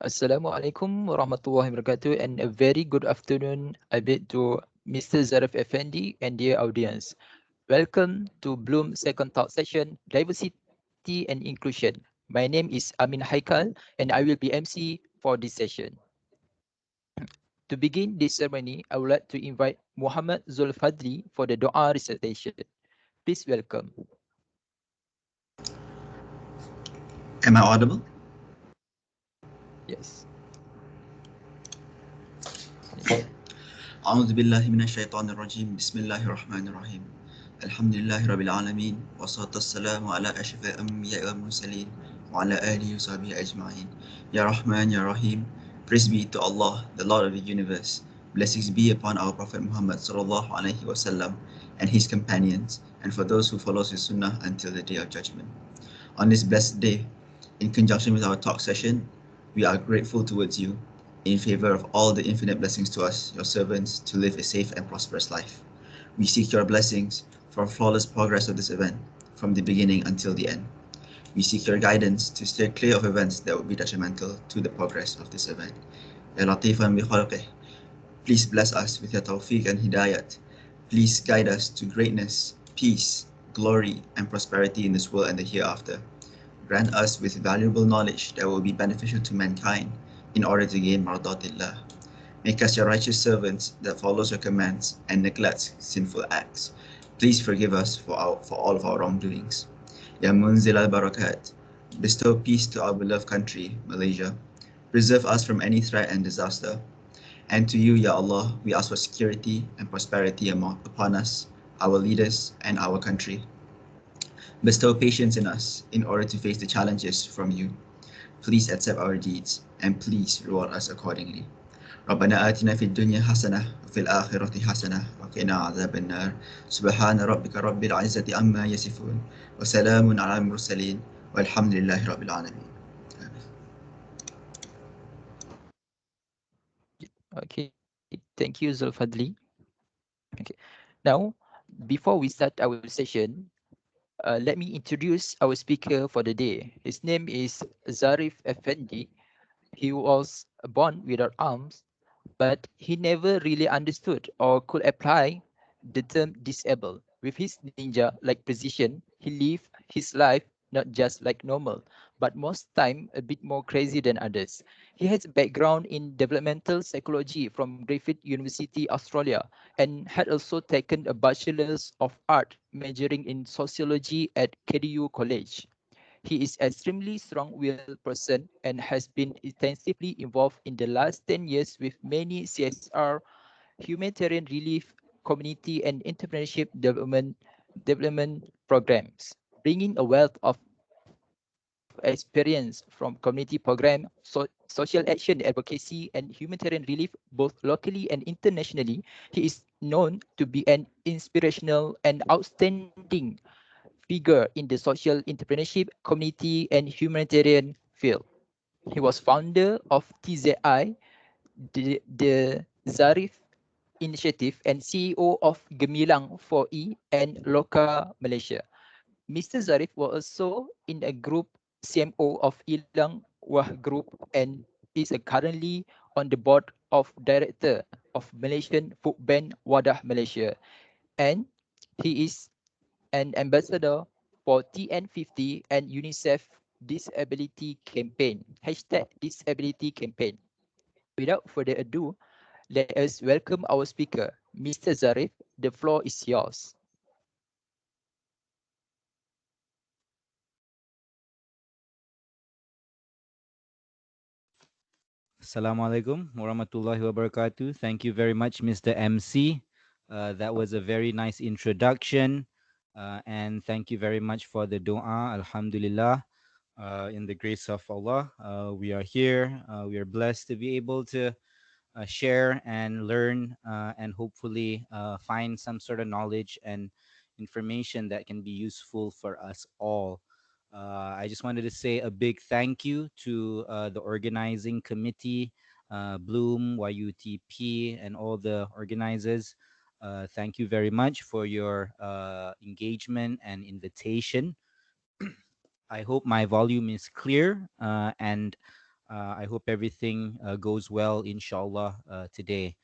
Assalamualaikum warahmatullahi wabarakatuh and a very good afternoon I bid to Mr. Zarif Effendi and dear audience. Welcome to Bloom Second Talk Session, Diversity and Inclusion. My name is Amin Haikal and I will be MC for this session. To begin this ceremony, I would like to invite Muhammad Zulfadli for the Dua recitation. Please welcome. Am I audible? Yes. أعوذ بالله من الشيطان الرجيم بسم الله الرحمن الرحيم الحمد لله رب العالمين والصلاة والسلام على أشرف الأنبياء والمرسلين وعلى آله وصحبه أجمعين يا رحمن يا رحيم. Praise be to Allah, the Lord of the universe. Blessings be upon our Prophet Muhammad sallallahu alaihi wasallam and his companions, and for those who follow his sunnah until the day of judgment. On this blessed day, in conjunction with our talk session, we are grateful towards you in favor of all the infinite blessings to us, your servants, to live a safe and prosperous life. We seek your blessings for flawless progress of this event, from the beginning until the end. We seek your guidance to steer clear of events that would be detrimental to the progress of this event. Ya Latifan bi khalqih, please bless us with your tawfiq and hidayat. Please guide us to greatness, peace, glory, and prosperity in this world and the hereafter. Grant us with valuable knowledge that will be beneficial to mankind in order to gain mardatillah. Make us your righteous servants that follows your commands and neglects sinful acts. Please forgive us for all of our wrongdoings. Ya Munzil al-Barakat, bestow peace to our beloved country, Malaysia. Preserve us from any threat and disaster. And to you, Ya Allah, we ask for security and prosperity upon us, our leaders, and our country. Bestow patience in us in order to face the challenges from you. Please accept our deeds and please reward us accordingly. ربنا آتنا في الدنيا حسنة وفي الآخرة حسنة وقنا عذاب النار سبحان ربك رب العزة عما يصفون وسلام على المرسلين والحمد لله رب العالمين. Okay. Thank you, Zulfadli. Okay. Now, before we start our session, let me introduce our speaker for the day. His name is Zarif Effendi. He was born without arms, but he never really understood or could apply the term disabled. With his ninja-like precision, he lived his life not just like normal, but most time a bit more crazy than others. He has a background in developmental psychology from Griffith University, Australia, and had also taken a Bachelor's of Art majoring in sociology at KDU College. He is extremely strong-willed person and has been intensively involved in the last 10 years with many CSR, humanitarian relief, community and entrepreneurship development programs, bringing a wealth of experience from community program, social action advocacy and humanitarian relief both locally and internationally. He is known to be an inspirational and outstanding figure in the social entrepreneurship, community, and humanitarian field. He was founder of TZI, the Zarif Initiative, and CEO of Gemilang 4E and Loka Malaysia. Mr. Zarif was also in a group CMO of Ilang Wah Group and is currently on the board of director of Malaysian Food Bank Wadah Malaysia. And he is an ambassador for TN50 and UNICEF Disability Campaign. Hashtag Disability Campaign. Without further ado, let us welcome our speaker, Mr. Zarif. The floor is yours. Assalamualaikum warahmatullahi wabarakatuh. Thank you very much, Mr. MC. That was a very nice introduction. And thank you very much for the dua. Alhamdulillah. In the grace of Allah, we are here. We are blessed to be able to share and learn and hopefully find some sort of knowledge and information that can be useful for us all. I just wanted to say a big thank you to the organizing committee, Bloom, YUTP, and all the organizers. Thank you very much for your engagement and invitation. I hope my volume is clear and I hope everything goes well, inshallah, today.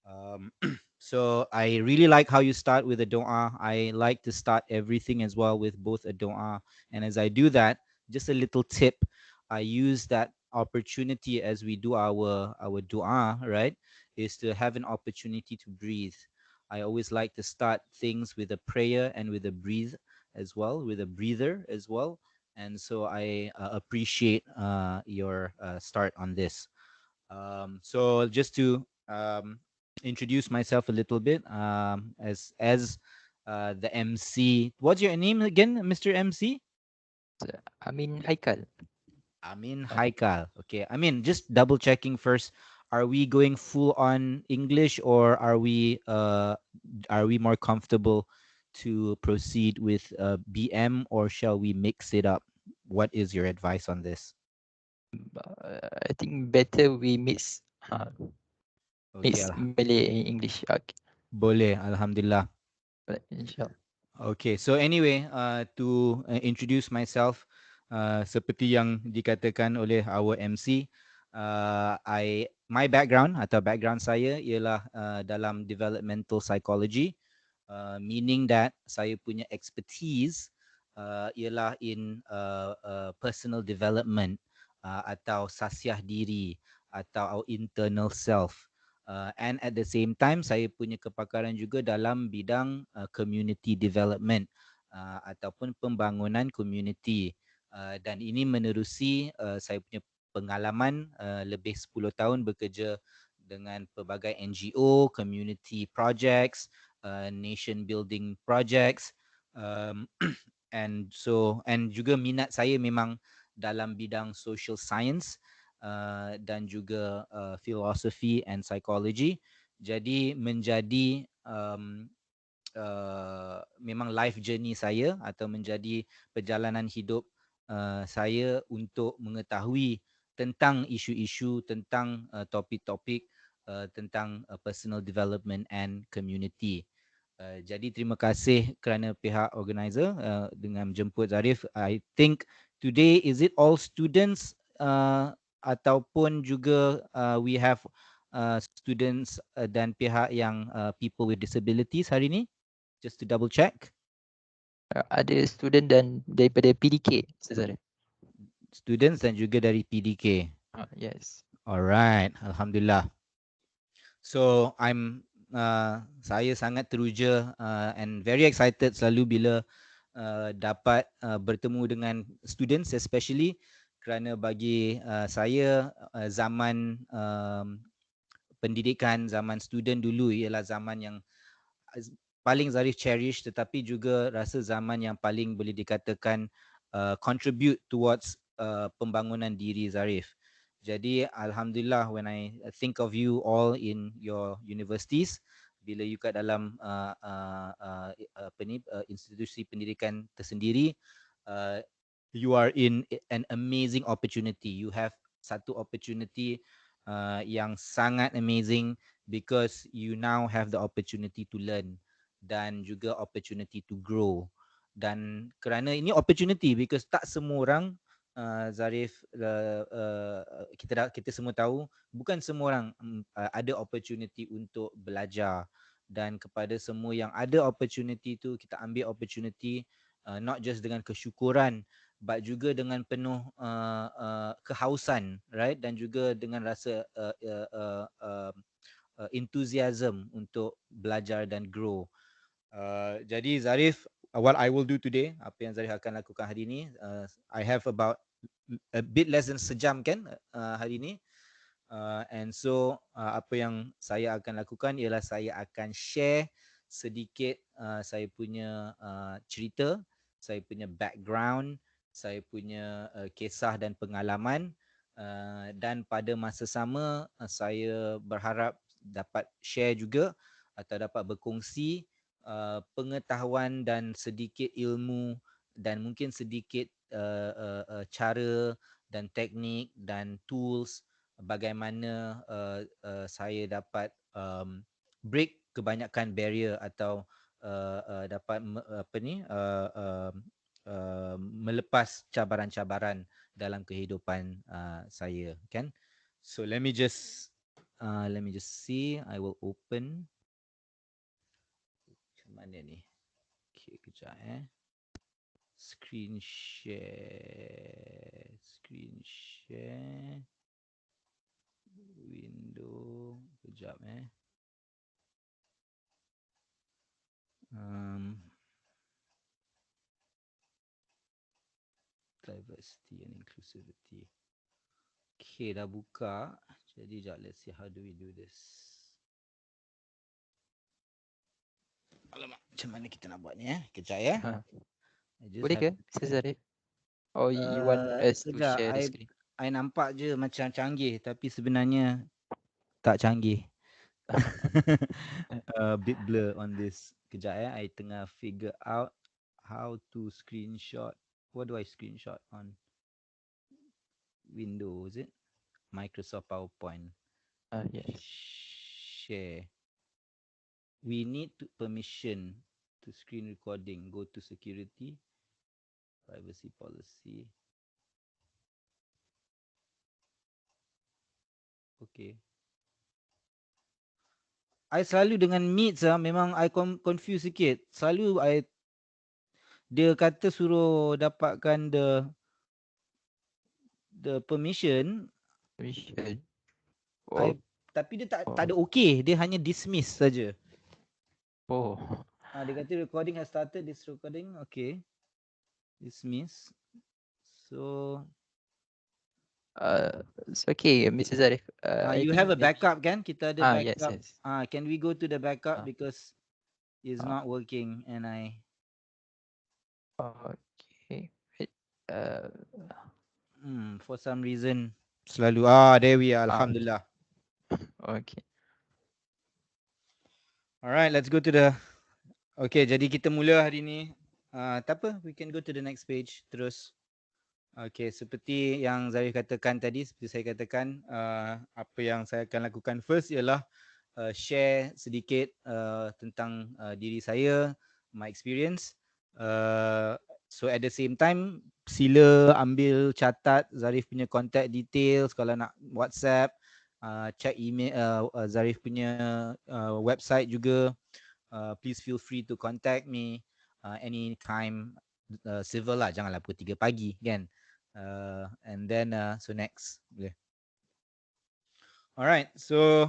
Um, so I really like how you start with a doa. I like to start everything as well with both a doa. And as I do that, just a little tip, I use that opportunity as we do our doa, right? Is to have an opportunity to breathe. I always like to start things with a prayer and with a breathe as well, with a breather as well. And so I appreciate your start on this. So just to introduce myself a little bit, as the MC. What's your name again, Mr. MC? I mean, Haikal. Amin Uh, Haikal. Okay, I mean, just double checking first. Are we going full on English, or are we more comfortable to proceed with BM, or shall we mix it up? What is your advice on this? I think better we Okay, mix Malay and English. Okay, boleh. Alhamdulillah. inshallah. Okay, so anyway, to introduce myself, seperti yang dikatakan oleh our MC, my background atau background saya ialah dalam developmental psychology, meaning that saya punya expertise ialah in personal development, atau sasiah diri, atau our internal self. And at the same time saya punya kepakaran juga dalam bidang community development, ataupun pembangunan community, dan ini menerusi saya punya pengalaman lebih 10 tahun bekerja dengan pelbagai NGO, community projects, nation building projects, um, and juga minat saya memang dalam bidang social science, dan juga philosophy and psychology. Jadi menjadi memang life journey saya, atau menjadi perjalanan hidup saya untuk mengetahui tentang isu-isu, tentang topik-topik tentang personal development and community. Jadi terima kasih kerana pihak organizer dengan menjemput Zarif. I think today, is it all students, ataupun juga we have students dan pihak yang people with disabilities hari ini? Just to double check. Ada student dan daripada PDK, Cesar. Students dan juga dari PDK. Yes. Alright, Alhamdulillah. So saya sangat teruja and very excited selalu bila dapat bertemu dengan students, especially kerana bagi saya zaman pendidikan, zaman student dulu ialah zaman yang paling Zarif cherish, tetapi juga rasa zaman yang paling boleh dikatakan contribute towards pembangunan diri Zarif. Jadi alhamdulillah, when I think of you all in your universities, bila you kat dalam institusi pendidikan tersendiri, you are in an amazing opportunity. You have satu opportunity yang sangat amazing, because you now have the opportunity to learn dan juga opportunity to grow. Dan kerana ini opportunity, because tak semua orang, Zarif, kita semua tahu bukan semua orang ada opportunity untuk belajar. Dan kepada semua yang ada opportunity tu, kita ambil opportunity, not just dengan kesyukuran, but juga dengan penuh kehausan, right? Dan juga dengan rasa enthusiasm untuk belajar dan grow. Jadi Zarif, what I will do today, apa yang Zarif akan lakukan hari ini, I have about a bit less than sejam kan hari ini. And so apa yang saya akan lakukan ialah saya akan share sedikit saya punya cerita, saya punya background, saya punya kisah dan pengalaman, dan pada masa sama saya berharap dapat share juga atau dapat berkongsi pengetahuan dan sedikit ilmu, dan mungkin sedikit cara dan teknik dan tools bagaimana saya dapat break kebanyakan barrier, atau dapat melepas cabaran-cabaran dalam kehidupan saya, kan? So let me just see. I will open. Macam mana ni? Okay, kejap Screen share. Window. Kejap Diversity and inclusivity. Okay, dah buka. Jadi sekejap, let's see how do we do this. Alamak, macam mana kita nak buat ni Kejap Ha. I just Boleh have- ke, Mr. Zarif? Or you want us to sekejap, share the screen? I nampak je macam canggih, tapi sebenarnya tak canggih. Bit blur on this. Kejap I tengah figure out how to screenshot. What do I screenshot on? Windows, is it? Microsoft PowerPoint. Yes. Share. We need permission to screen recording. Go to security, privacy policy. Okay. I selalu dengan Meet memang I confuse sikit. Selalu dia kata suruh dapatkan the permission. Oh. Tapi dia tak ada okay. Dia hanya dismiss saja. Oh. Dia kata recording has started. This recording, okay. Dismiss. So it's okay, Mr. Zarif. you have a backup kan? Kita ada backup. Yes. Can we go to the backup because it's not working and okay. Wait. For some reason selalu there we are. Alhamdulillah. Okay. Alright, let's go to the. Okay, jadi kita mula hari ni. Tak apa, we can go to the next page terus. Okay, seperti yang Zarif katakan tadi, seperti saya katakan, apa yang saya akan lakukan first ialah share sedikit tentang diri saya, my experience. So at the same time, sila ambil catat Zarif punya contact details kalau nak WhatsApp, check email Zarif punya website juga. Please feel free to contact me anytime. Civil lah, janganlah pukul 3 pagi kan. And then so next boleh. Alright, so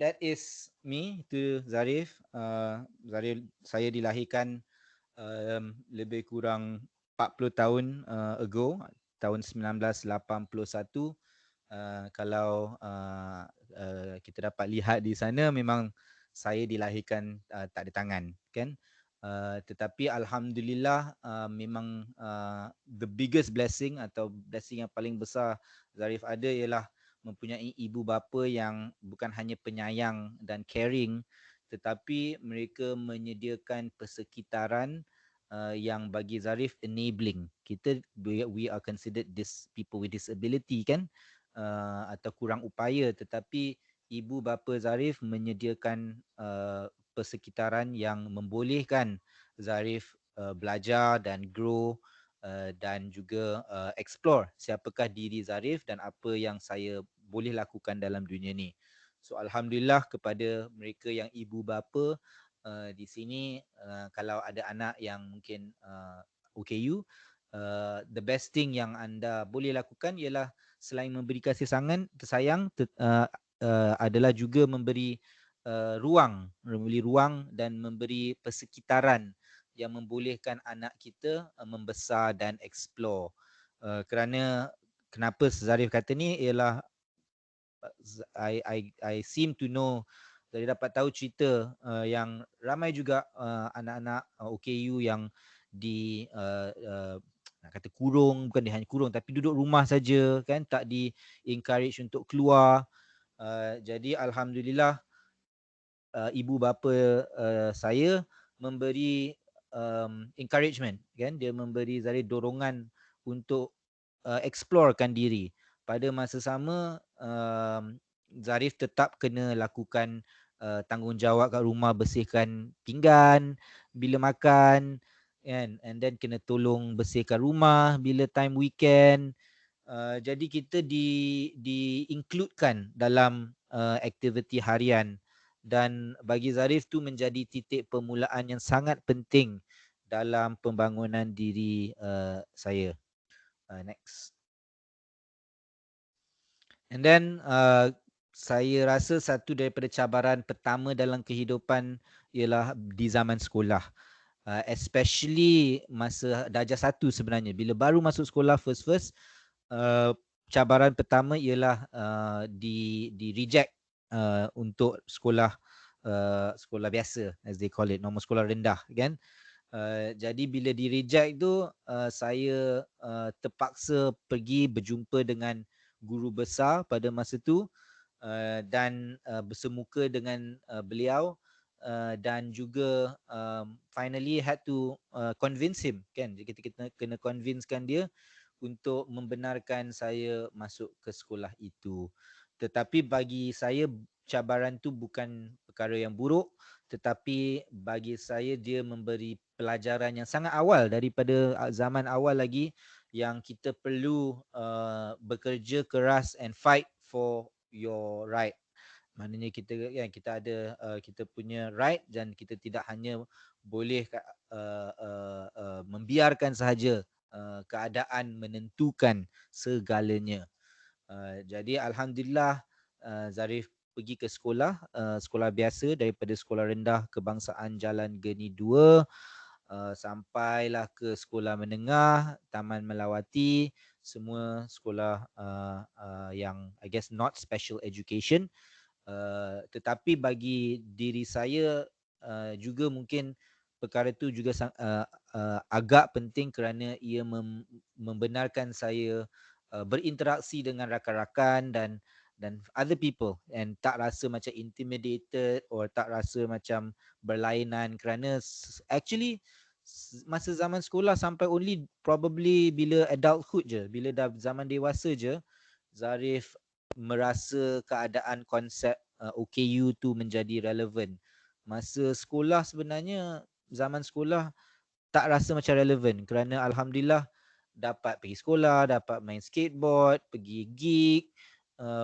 that is me, itu Zarif. Zarif, saya dilahirkan lebih kurang 40 tahun ago, tahun 1981. Kalau kita dapat lihat di sana, memang saya dilahirkan tak ada tangan kan. Tetapi alhamdulillah memang the biggest blessing atau blessing yang paling besar Zarif ada ialah mempunyai ibu bapa yang bukan hanya penyayang dan caring, tetapi mereka menyediakan persekitaran yang bagi Zarif enabling. We are considered this people with disability kan, atau kurang upaya, tetapi ibu bapa Zarif menyediakan persekitaran yang membolehkan Zarif belajar dan grow dan juga explore siapakah diri Zarif dan apa yang saya boleh lakukan dalam dunia ni. So alhamdulillah kepada mereka yang ibu bapa di sini, kalau ada anak yang mungkin OKU, the best thing yang anda boleh lakukan ialah selain memberi kasih sayang adalah juga memberi ruang dan memberi persekitaran yang membolehkan anak kita membesar dan explore. Kerana kenapa Zarif kata ni ialah I seem to know, saya dapat tahu cerita yang ramai juga anak-anak OKU yang di nak kata kurung, bukan dia hanya kurung tapi duduk rumah saja kan, tak di encourage untuk keluar. Jadi alhamdulillah ibu bapa saya memberi encouragement kan, dia memberi Zarif dorongan untuk explorekan diri. Pada masa sama Zarif tetap kena lakukan tanggungjawab kat rumah, bersihkan pinggan bila makan kan, and then kena tolong bersihkan rumah bila time weekend. Jadi kita includekan dalam aktiviti harian, dan bagi Zarif tu menjadi titik permulaan yang sangat penting dalam pembangunan diri saya. Next. And then saya rasa satu daripada cabaran pertama dalam kehidupan ialah di zaman sekolah. Especially masa darjah 1 sebenarnya. Bila baru masuk sekolah first, cabaran pertama ialah di reject untuk sekolah sekolah biasa, as they call it, normal sekolah rendah, kan. Jadi bila di reject tu saya terpaksa pergi berjumpa dengan guru besar pada masa tu, dan bersemuka dengan beliau, dan juga finally had to convince him, kan. Jadi kita kena convincekan dia untuk membenarkan saya masuk ke sekolah itu. Tetapi bagi saya cabaran tu bukan perkara yang buruk, tetapi bagi saya dia memberi pelajaran yang sangat awal daripada zaman awal lagi, yang kita perlu bekerja keras and fight for your right. Maknanya kita ada kita punya right, dan kita tidak hanya boleh membiarkan sahaja keadaan menentukan segalanya. Jadi alhamdulillah Zarif pergi ke sekolah, sekolah biasa daripada sekolah rendah kebangsaan Jalan Geni 2, sampailah ke sekolah menengah Taman Melawati, semua sekolah yang I guess not special education. Tetapi bagi diri saya juga mungkin perkara itu juga agak penting, kerana ia membenarkan saya berinteraksi dengan rakan-rakan dan other people, and tak rasa macam intimidated or tak rasa macam berlainan, kerana actually masa zaman sekolah sampai only probably bila adulthood je, bila dah zaman dewasa je, Zarif merasa keadaan konsep OKU tu menjadi relevan. Masa sekolah sebenarnya, zaman sekolah tak rasa macam relevan, kerana alhamdulillah dapat pergi sekolah, dapat main skateboard, pergi gig,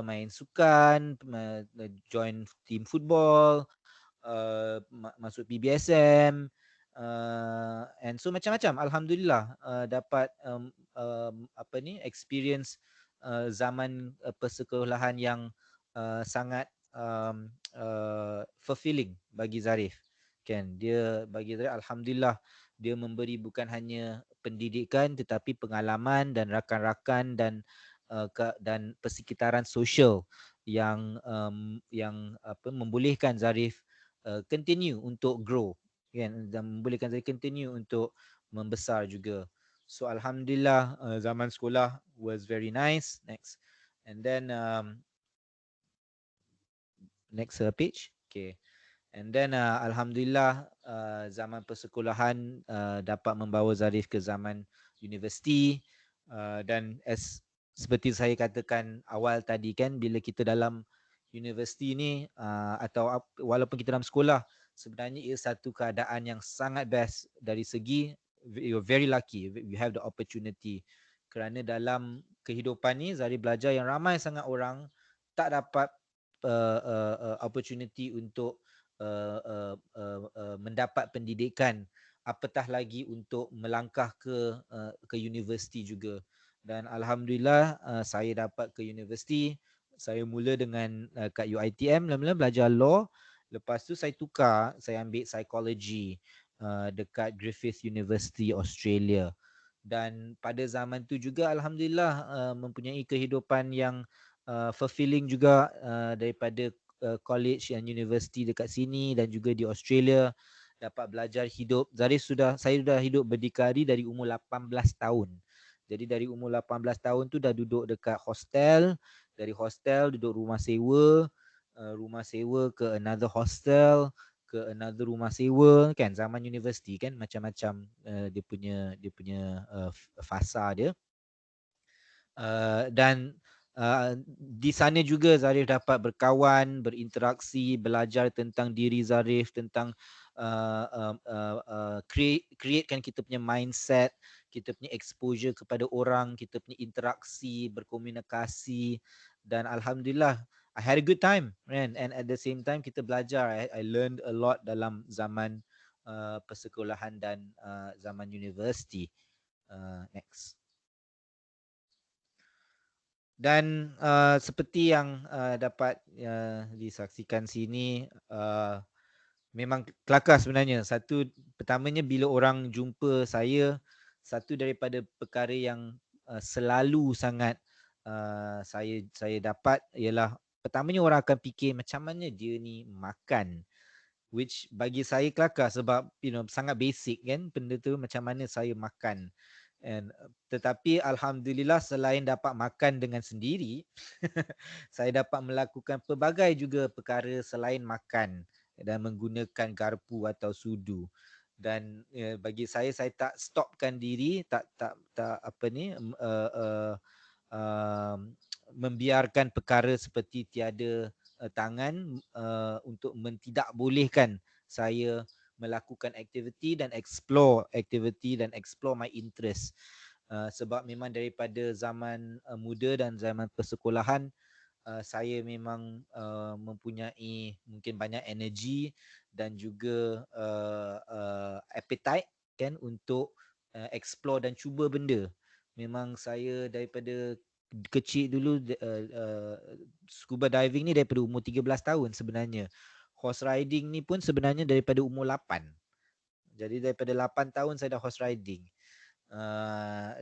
main sukan, join team football, masuk PBSM, and so macam-macam. Alhamdulillah dapat experience zaman persekolahan yang sangat fulfilling bagi Zarif, kan. Dia bagi Zarif alhamdulillah dia memberi bukan hanya pendidikan, tetapi pengalaman dan rakan-rakan dan dan persekitaran sosial yang membolehkan Zarif continue untuk grow, kan, dan membolehkan Zarif continue untuk membesar juga. So alhamdulillah zaman sekolah was very nice. Next. And then next page. Okay. And then alhamdulillah zaman persekolahan dapat membawa Zarif ke zaman universiti, dan seperti saya katakan awal tadi, kan, bila kita dalam universiti ni atau walaupun kita dalam sekolah, sebenarnya ia satu keadaan yang sangat best dari segi you're very lucky, you have the opportunity, kerana dalam kehidupan ni Zarif belajar yang ramai sangat orang tak dapat opportunity untuk mendapat pendidikan, apatah lagi untuk melangkah ke universiti juga. Dan alhamdulillah saya dapat ke universiti. Saya mula dengan kat UiTM, mula-mula belajar law. Lepas tu saya tukar, saya ambil psychology dekat Griffith University Australia. Dan pada zaman tu juga alhamdulillah mempunyai kehidupan yang fulfilling juga daripada college dan universiti dekat sini dan juga di Australia, dapat belajar hidup. Saya sudah hidup berdikari dari umur 18 tahun. Jadi dari umur 18 tahun tu dah duduk dekat hostel, dari hostel duduk rumah sewa ke another hostel, ke another rumah sewa, kan, zaman universiti kan, macam-macam dia punya fasa dia. Dan di sana juga Zarif dapat berkawan, berinteraksi, belajar tentang diri Zarif, tentang createkan kita punya mindset, kita punya exposure kepada orang, kita punya interaksi, berkomunikasi, dan alhamdulillah I had a good time, man. And at the same time kita belajar. I learned a lot dalam zaman persekolahan dan zaman universiti. Next. Dan seperti yang dapat disaksikan sini, memang kelakar sebenarnya. Satu, pertamanya bila orang jumpa saya, satu daripada perkara yang selalu sangat saya dapat ialah, pertamanya orang akan fikir macam mana dia ni makan, which bagi saya kelakar sebab sangat basic kan benda tu, macam mana saya makan. And tetapi alhamdulillah selain dapat makan dengan sendiri saya dapat melakukan pelbagai juga perkara selain makan dan menggunakan garpu atau sudu. Dan bagi saya tak stopkan diri, tak apa ni membiarkan perkara seperti tiada tangan untuk mentidakbolehkan saya melakukan aktiviti dan explore my interest. Sebab memang daripada zaman muda dan zaman persekolahan, saya memang mempunyai mungkin banyak energi dan juga appetite kan untuk explore dan cuba benda. Memang saya daripada kecil dulu scuba diving ni daripada umur 13 tahun sebenarnya. Horse riding ni pun sebenarnya daripada umur 8. Jadi daripada 8 tahun saya dah horse riding.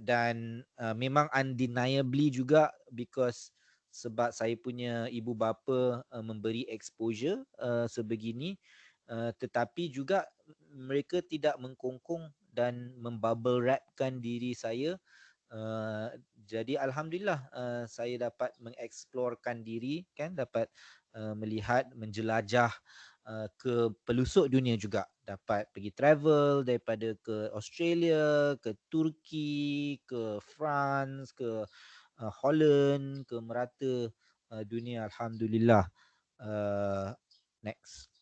Dan memang undeniably juga because sebab saya punya ibu bapa memberi exposure sebegini, tetapi juga mereka tidak mengkongkong dan membubble wrapkan diri saya. Jadi alhamdulillah saya dapat mengeksplorkan diri kan, dapat melihat, menjelajah ke pelusuk dunia juga, dapat pergi travel daripada ke Australia, ke Turki, ke France, ke Holland, ke merata dunia alhamdulillah. Next.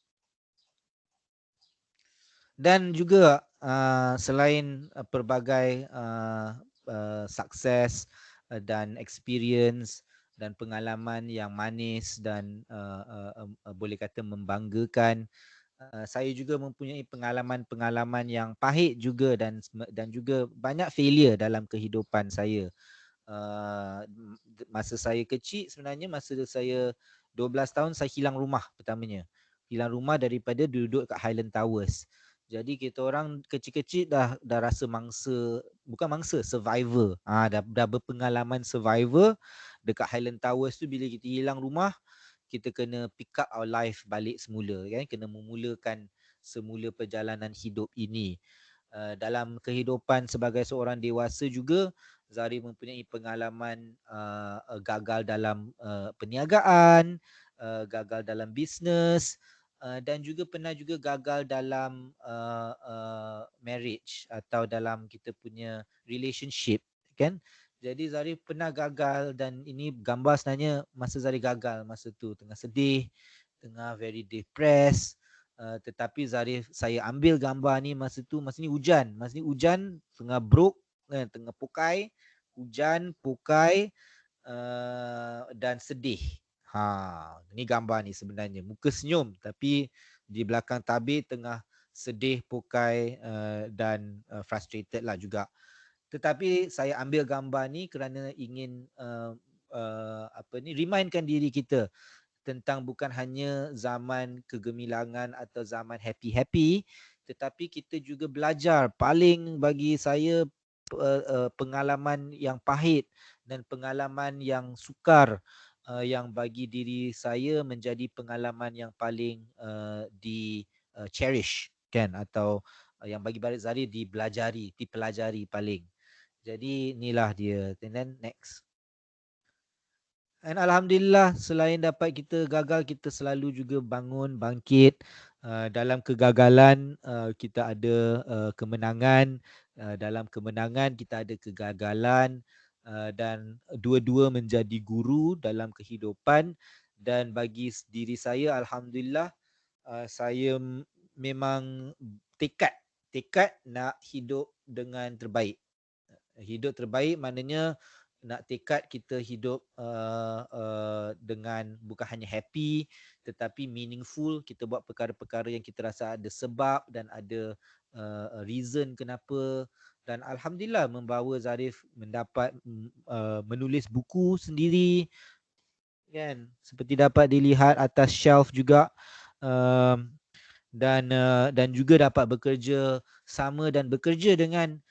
Dan juga selain pelbagai sukses dan experience dan pengalaman yang manis dan boleh kata membanggakan, saya juga mempunyai pengalaman-pengalaman yang pahit juga dan juga banyak failure dalam kehidupan saya. Masa saya kecil sebenarnya, masa saya 12 tahun saya hilang rumah pertamanya. Hilang rumah daripada duduk kat Highland Towers. Jadi kita orang kecil-kecil dah rasa survivor. Dah berpengalaman survivor dekat Highland Towers tu. Bila kita hilang rumah, kita kena pick up our life balik semula kan, kena memulakan semula perjalanan hidup ini. Dalam kehidupan sebagai seorang dewasa juga, Zari mempunyai pengalaman gagal dalam perniagaan, gagal dalam bisnes, dan juga pernah juga gagal dalam marriage atau dalam kita punya relationship kan. Jadi Zari pernah gagal, dan ini gambar sebenarnya masa Zari gagal masa tu, tengah sedih, tengah very depressed. Tetapi saya ambil gambar ni masa ni hujan. Masa ni hujan, tengah broke, tengah pukai, hujan, pukai dan sedih. Ni gambar ni sebenarnya. Muka senyum tapi di belakang tabir tengah sedih, pukai dan frustrated lah juga. Tetapi saya ambil gambar ni kerana ingin remindkan diri kita tentang bukan hanya zaman kegemilangan atau zaman happy-happy, tetapi kita juga belajar. Paling bagi saya pengalaman yang pahit dan pengalaman yang sukar yang bagi diri saya menjadi pengalaman yang paling di cherish kan, atau yang bagi Barit Zari dipelajari paling. Jadi inilah dia. And then next. Dan alhamdulillah selain dapat kita gagal, kita selalu juga bangkit. Dalam kegagalan kita ada kemenangan, dalam kemenangan kita ada kegagalan, dan dua-dua menjadi guru dalam kehidupan. Dan bagi diri saya alhamdulillah, saya memang tekad nak hidup dengan terbaik. Hidup terbaik maknanya nak tekad kita hidup dengan bukan hanya happy tetapi meaningful. Kita buat perkara-perkara yang kita rasa ada sebab dan ada reason kenapa. Dan alhamdulillah membawa Zarif mendapat menulis buku sendiri, kan, seperti dapat dilihat atas shelf juga. um, dan juga dapat bekerja sama dan bekerja dengan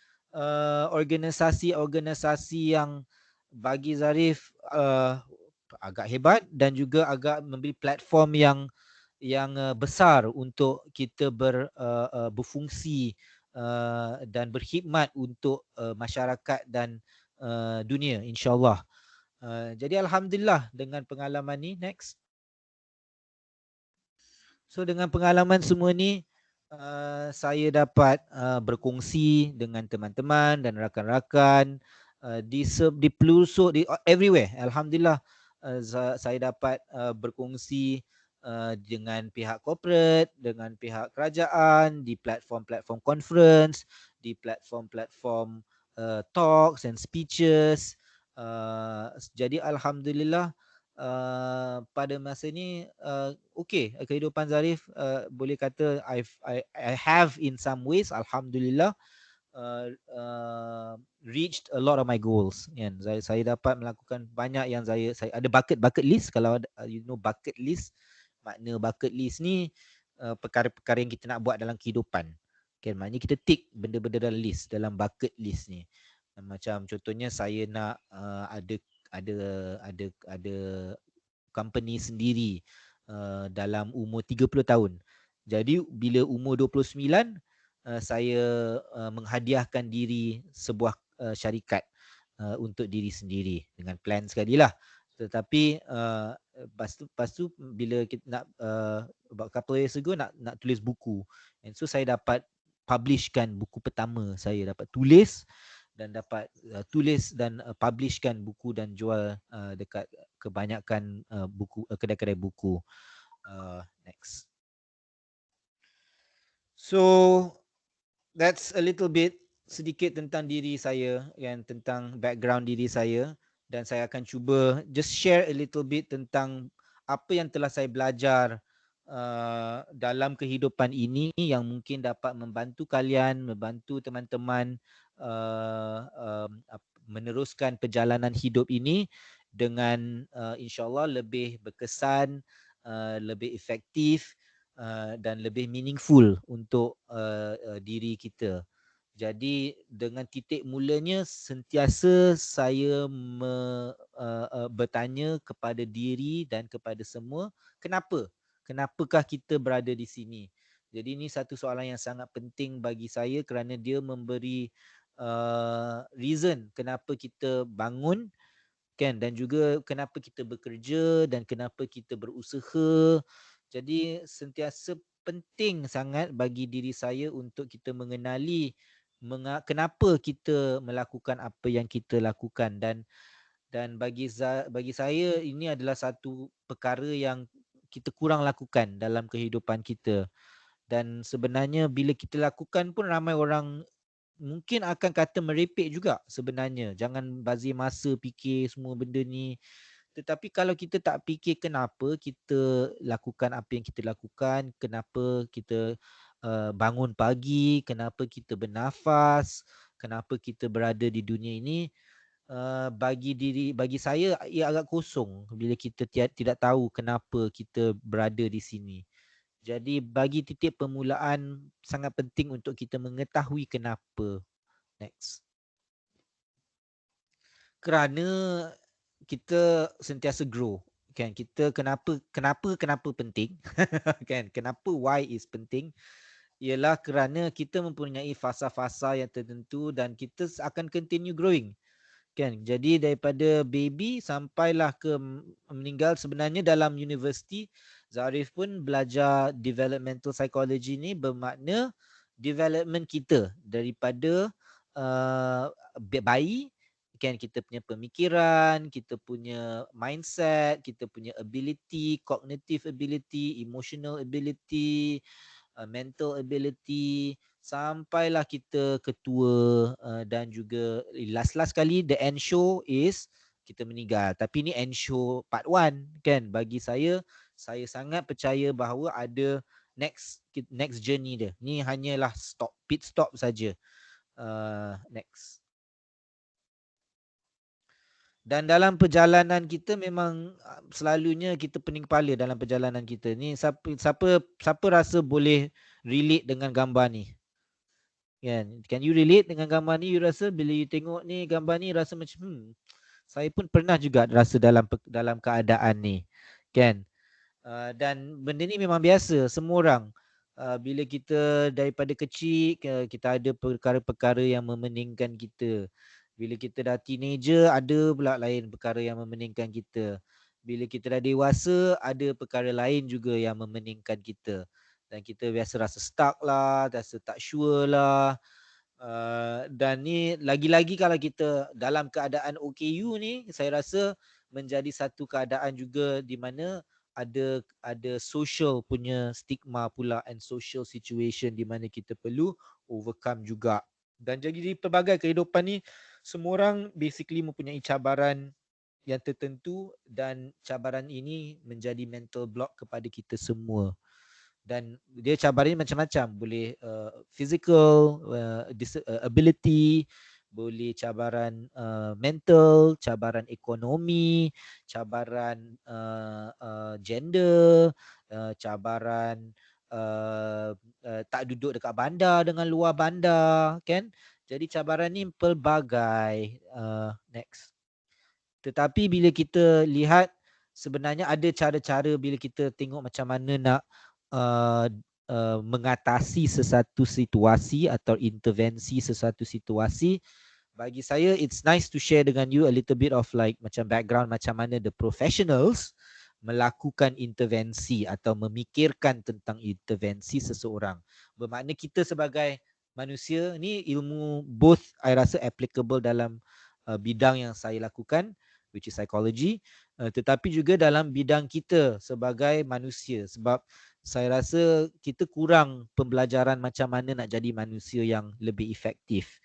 organisasi-organisasi yang bagi Zarif agak hebat dan juga agak memberi platform yang besar untuk kita berfungsi dan berkhidmat untuk masyarakat dan dunia, insyaAllah. Jadi alhamdulillah dengan pengalaman ni. Next. So dengan pengalaman semua ni, saya dapat berkongsi dengan teman-teman dan rakan-rakan di pelosok, di everywhere. Alhamdulillah, saya dapat berkongsi dengan pihak corporate, dengan pihak kerajaan, di platform-platform conference, di platform-platform talks and speeches. Jadi alhamdulillah, pada masa ni okey, kehidupan Zarif boleh kata I have in some ways, alhamdulillah, reached a lot of my goals, kan. Saya dapat melakukan banyak yang saya ada bucket list. Kalau you know bucket list, makna bucket list ni perkara-perkara yang kita nak buat dalam kehidupan, kan. Maknanya kita tick benda-benda dalam list, dalam bucket list ni. Macam contohnya saya nak ada company sendiri dalam umur 30 tahun. Jadi bila umur 29, saya menghadiahkan diri sebuah syarikat untuk diri sendiri dengan plan sekali lah. Tetapi lepas tu bila kita nak about couple years ago nak tulis buku, and so saya dapat publishkan buku pertama. Saya dapat tulis dan publishkan buku dan jual dekat kebanyakan buku kedai-kedai buku. Next. So that's a little bit sedikit tentang diri saya, kan, tentang background diri saya, dan saya akan cuba just share a little bit tentang apa yang telah saya belajar dalam kehidupan ini yang mungkin dapat membantu kalian, membantu teman-teman meneruskan perjalanan hidup ini dengan insyaAllah lebih berkesan, lebih efektif dan lebih meaningful untuk diri kita. Jadi dengan titik mulanya sentiasa saya bertanya kepada diri dan kepada semua, kenapakah kita berada di sini. Jadi ini satu soalan yang sangat penting bagi saya kerana dia memberi reason kenapa kita bangun, kan, dan juga kenapa kita bekerja dan kenapa kita berusaha. Jadi sentiasa penting sangat bagi diri saya untuk kita mengenali kenapa kita melakukan apa yang kita lakukan, dan bagi saya ini adalah satu perkara yang kita kurang lakukan dalam kehidupan kita. Dan sebenarnya bila kita lakukan pun ramai orang mungkin akan kata merepek juga sebenarnya. Jangan bazir masa fikir semua benda ni. Tetapi kalau kita tak fikir kenapa kita lakukan apa yang kita lakukan, kenapa kita bangun pagi, kenapa kita bernafas, kenapa kita berada di dunia ini, bagi saya ia agak kosong bila kita tidak tahu kenapa kita berada di sini. Jadi bagi titik permulaan sangat penting untuk kita mengetahui kenapa. Next. Kerana kita sentiasa grow, kan. Kita kenapa penting kan, kenapa why is penting, ialah kerana kita mempunyai fasa-fasa yang tertentu dan kita akan continue growing, kan. Jadi daripada baby sampailah ke meninggal, sebenarnya dalam universiti Zarif pun belajar developmental psychology ni bermakna development kita daripada bayi, kan, kita punya pemikiran, kita punya mindset, kita punya ability, cognitive ability, emotional ability, mental ability, sampailah kita ketua, dan juga last kali the end show is kita meninggal. Tapi ni end show part 1 kan. Bagi saya sangat percaya bahawa ada next journey dia. Ni hanyalah pit stop saja. Next. Dan dalam perjalanan kita memang selalunya kita pening kepala dalam perjalanan kita ni. Siapa rasa boleh relate dengan gambar ni? Can you relate dengan gambar ni? You rasa bila you tengok ni gambar ni rasa macam saya pun pernah juga rasa dalam keadaan ni. Kan? Dan benda ni memang biasa semua orang. Bila kita daripada kecil kita ada perkara-perkara yang memeningkan kita. Bila kita dah teenager ada pula lain perkara yang memeningkan kita. Bila kita dah dewasa ada perkara lain juga yang memeningkan kita. Dan kita biasa rasa stuck lah, rasa tak sure lah. Dan ni lagi-lagi kalau kita dalam keadaan OKU ni, saya rasa menjadi satu keadaan juga di mana ada social punya stigma pula and social situation di mana kita perlu overcome juga. Dan jadi di pelbagai kehidupan ni semua orang basically mempunyai cabaran yang tertentu dan cabaran ini menjadi mental block kepada kita semua. Dan dia cabaran macam-macam, boleh physical, ability, boleh cabaran mental, cabaran ekonomi, cabaran gender, cabaran tak duduk dekat bandar dengan luar bandar, kan? Jadi cabaran ni pelbagai. Next. Tetapi bila kita lihat sebenarnya ada cara-cara bila kita tengok macam mana nak mengatasi sesuatu situasi atau intervensi sesuatu situasi. Bagi saya it's nice to share dengan you a little bit of like macam background macam mana the professionals melakukan intervensi atau memikirkan tentang intervensi seseorang. Bermakna kita sebagai manusia ni ilmu both I rasa applicable dalam bidang yang saya lakukan, which is psychology, tetapi juga dalam bidang kita sebagai manusia. Sebab saya rasa kita kurang pembelajaran macam mana nak jadi manusia yang lebih efektif.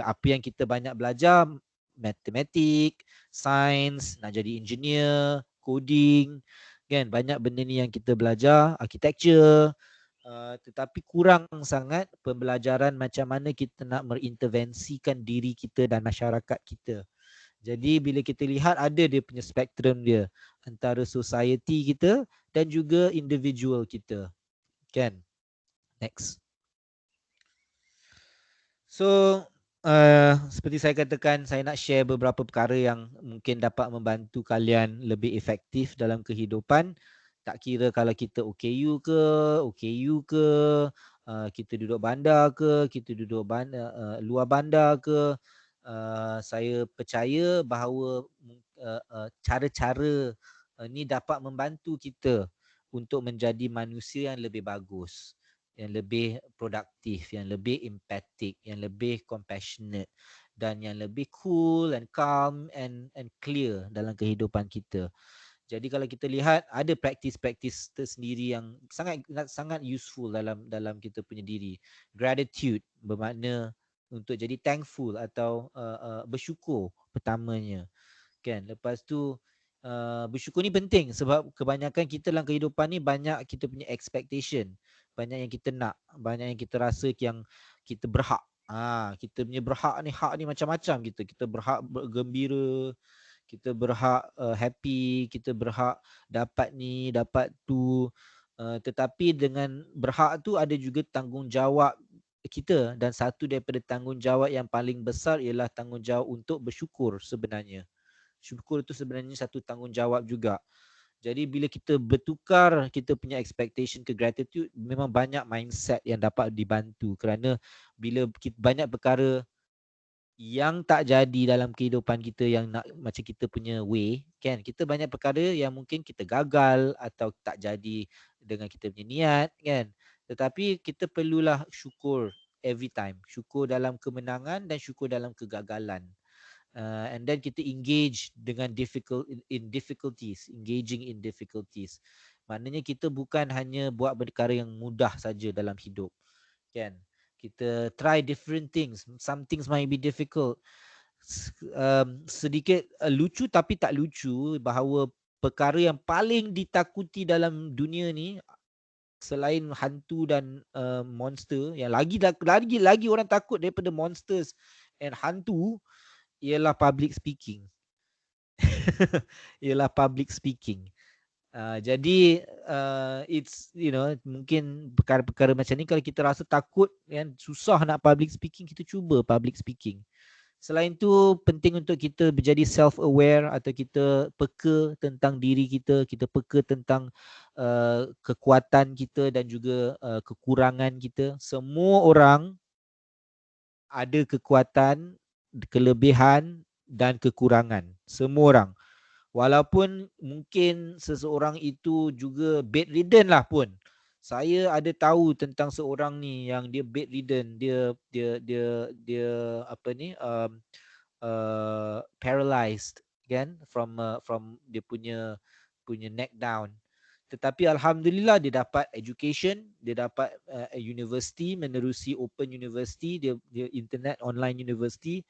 Apa yang kita banyak belajar, matematik, sains, nak jadi engineer, coding, kan, banyak benda ni yang kita belajar, architecture, tetapi kurang sangat pembelajaran macam mana kita nak merintervensikan diri kita dan masyarakat kita. Jadi bila kita lihat ada dia punya spektrum dia antara society kita dan juga individual kita. Kan? Next. So, seperti saya katakan, saya nak share beberapa perkara yang mungkin dapat membantu kalian lebih efektif dalam kehidupan. Tak kira kalau kita OKU ke, kita duduk bandar ke, kita duduk luar bandar ke, saya percaya bahawa cara-cara ni dapat membantu kita untuk menjadi manusia yang lebih bagus, yang lebih produktif, yang lebih empathetic, yang lebih compassionate dan yang lebih cool and calm and clear dalam kehidupan kita. Jadi kalau kita lihat ada praktis-praktis tersendiri yang sangat useful dalam kita punya diri. Gratitude bermakna untuk jadi thankful atau bersyukur pertamanya, kan. Lepas tu bersyukur ni penting sebab kebanyakan kita dalam kehidupan ni banyak kita punya expectation, banyak yang kita nak, banyak yang kita rasa yang kita berhak. Kita punya berhak ni, hak ni macam-macam. Kita berhak bergembira, kita berhak happy, kita berhak dapat ni, dapat tu. Tetapi dengan berhak tu ada juga tanggungjawab kita, dan satu daripada tanggungjawab yang paling besar ialah tanggungjawab untuk bersyukur sebenarnya. Syukur itu sebenarnya satu tanggungjawab juga. Jadi bila kita bertukar kita punya expectation ke gratitude, memang banyak mindset yang dapat dibantu, kerana bila banyak perkara yang tak jadi dalam kehidupan kita yang nak macam kita punya way, kan, kita banyak perkara yang mungkin kita gagal atau tak jadi dengan kita punya niat, kan. Tetapi kita perlulah syukur every time, syukur dalam kemenangan dan syukur dalam kegagalan. And then kita engage dengan engaging in difficulties. Maknanya kita bukan hanya buat perkara yang mudah saja dalam hidup, kan. Kita try different things. Some things might be difficult. Sedikit lucu tapi tak lucu bahawa perkara yang paling ditakuti dalam dunia ni selain hantu dan monster, yang lagi orang takut daripada monsters and hantu ialah public speaking. Ialah public speaking. Jadi it's mungkin perkara-perkara macam ni kalau kita rasa takut kan, susah nak public speaking, kita cuba public speaking. Selain tu penting untuk kita menjadi self aware atau kita peka tentang diri kita peka tentang kekuatan kita dan juga kekurangan kita. Semua orang ada kekuatan, kelebihan dan kekurangan. Semua orang. Walaupun mungkin seseorang itu juga bedridden lah pun. Saya ada tahu tentang seorang ni yang dia bedridden, dia apa ni paralyzed kan, from dia punya neck down. Tetapi alhamdulillah dia dapat education, dia dapat university, menerusi open university, dia internet online university,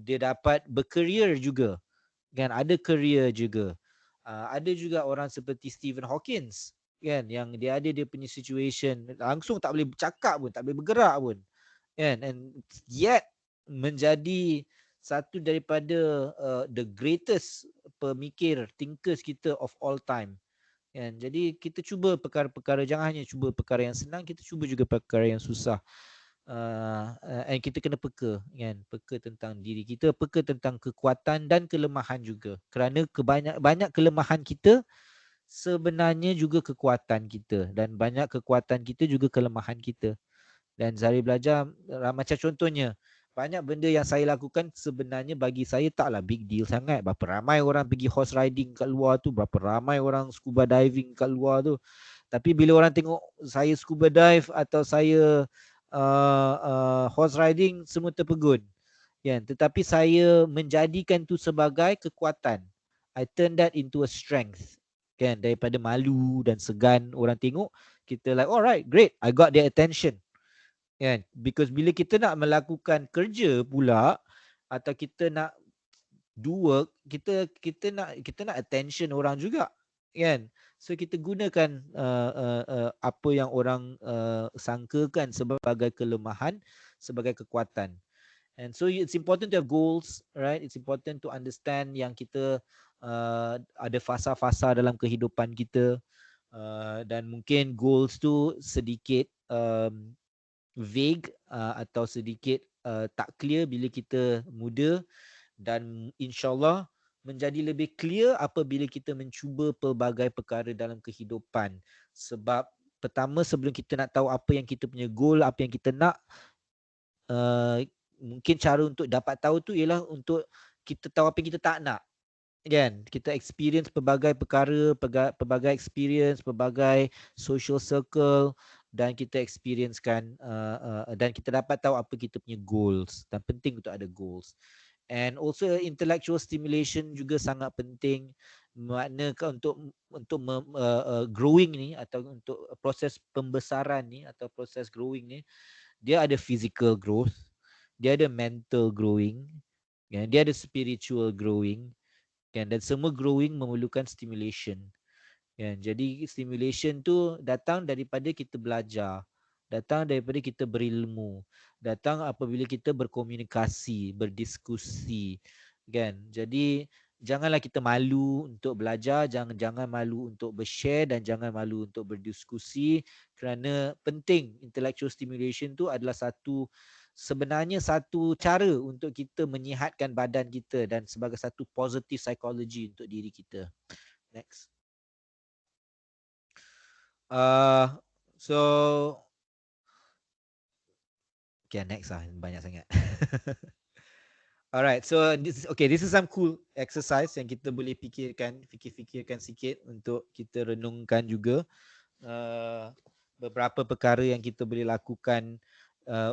dia dapat bercareer juga. Kan, ada career juga. Ada juga orang seperti Stephen Hawking kan, yang dia ada dia punya situation langsung tak boleh bercakap pun, tak boleh bergerak pun kan, and yet menjadi satu daripada the greatest pemikir, thinkers kita of all time kan. Jadi kita cuba perkara-perkara, jangan hanya cuba perkara yang senang, kita cuba juga perkara yang susah. And kita kena peka kan, peka tentang diri kita, peka tentang kekuatan dan kelemahan juga, kerana banyak kelemahan kita sebenarnya juga kekuatan kita, dan banyak kekuatan kita juga kelemahan kita. Dan Zahri belajar macam contohnya banyak benda yang saya lakukan sebenarnya bagi saya taklah big deal sangat. Berapa ramai orang pergi horse riding kat luar tu, berapa ramai orang scuba diving kat luar tu, tapi bila orang tengok saya scuba dive atau saya horse riding, semua terpegun kan. Tetapi saya menjadikan tu sebagai kekuatan. I turn that into a strength kan, daripada malu dan segan orang tengok, kita like alright, great, I got their attention kan. Because bila kita nak melakukan kerja pula atau kita nak do work, kita nak attention orang juga kan. So kita gunakan apa yang orang sangkakan sebagai kelemahan sebagai kekuatan. And so it's important to have goals, right? It's important to understand yang kita ada fasa-fasa dalam kehidupan kita, dan mungkin goals tu sedikit vague atau sedikit tak clear bila kita muda, dan insyaAllah menjadi lebih clear apabila kita mencuba pelbagai perkara dalam kehidupan. Sebab pertama, sebelum kita nak tahu apa yang kita punya goal, apa yang kita nak, mungkin cara untuk dapat tahu tu ialah untuk kita tahu apa yang kita tak nak kan. Kita experience pelbagai perkara, pelbagai experience, pelbagai social circle, dan kita experiencekan dan kita dapat tahu apa kita punya goals, dan penting untuk ada goals. And also intellectual stimulation juga sangat penting. Makna untuk growing ni atau untuk proses pembesaran ni atau proses growing ni, dia ada physical growth, dia ada mental growing, kan? Dia ada spiritual growing, kan? Dan semua growing memerlukan stimulation, kan? Jadi stimulation tu datang daripada kita belajar, datang daripada kita berilmu, datang apabila kita berkomunikasi, berdiskusi, kan. Jadi janganlah kita malu untuk belajar, jangan malu untuk bershare, dan jangan malu untuk berdiskusi, kerana penting. Intellectual stimulation tu adalah sebenarnya satu cara untuk kita menyihatkan badan kita dan sebagai satu positive psychology untuk diri kita. Next. So okay, next lah, banyak sangat. Alright, so this is some cool exercise yang kita boleh fikirkan sikit untuk kita renungkan juga. Beberapa perkara yang kita boleh lakukan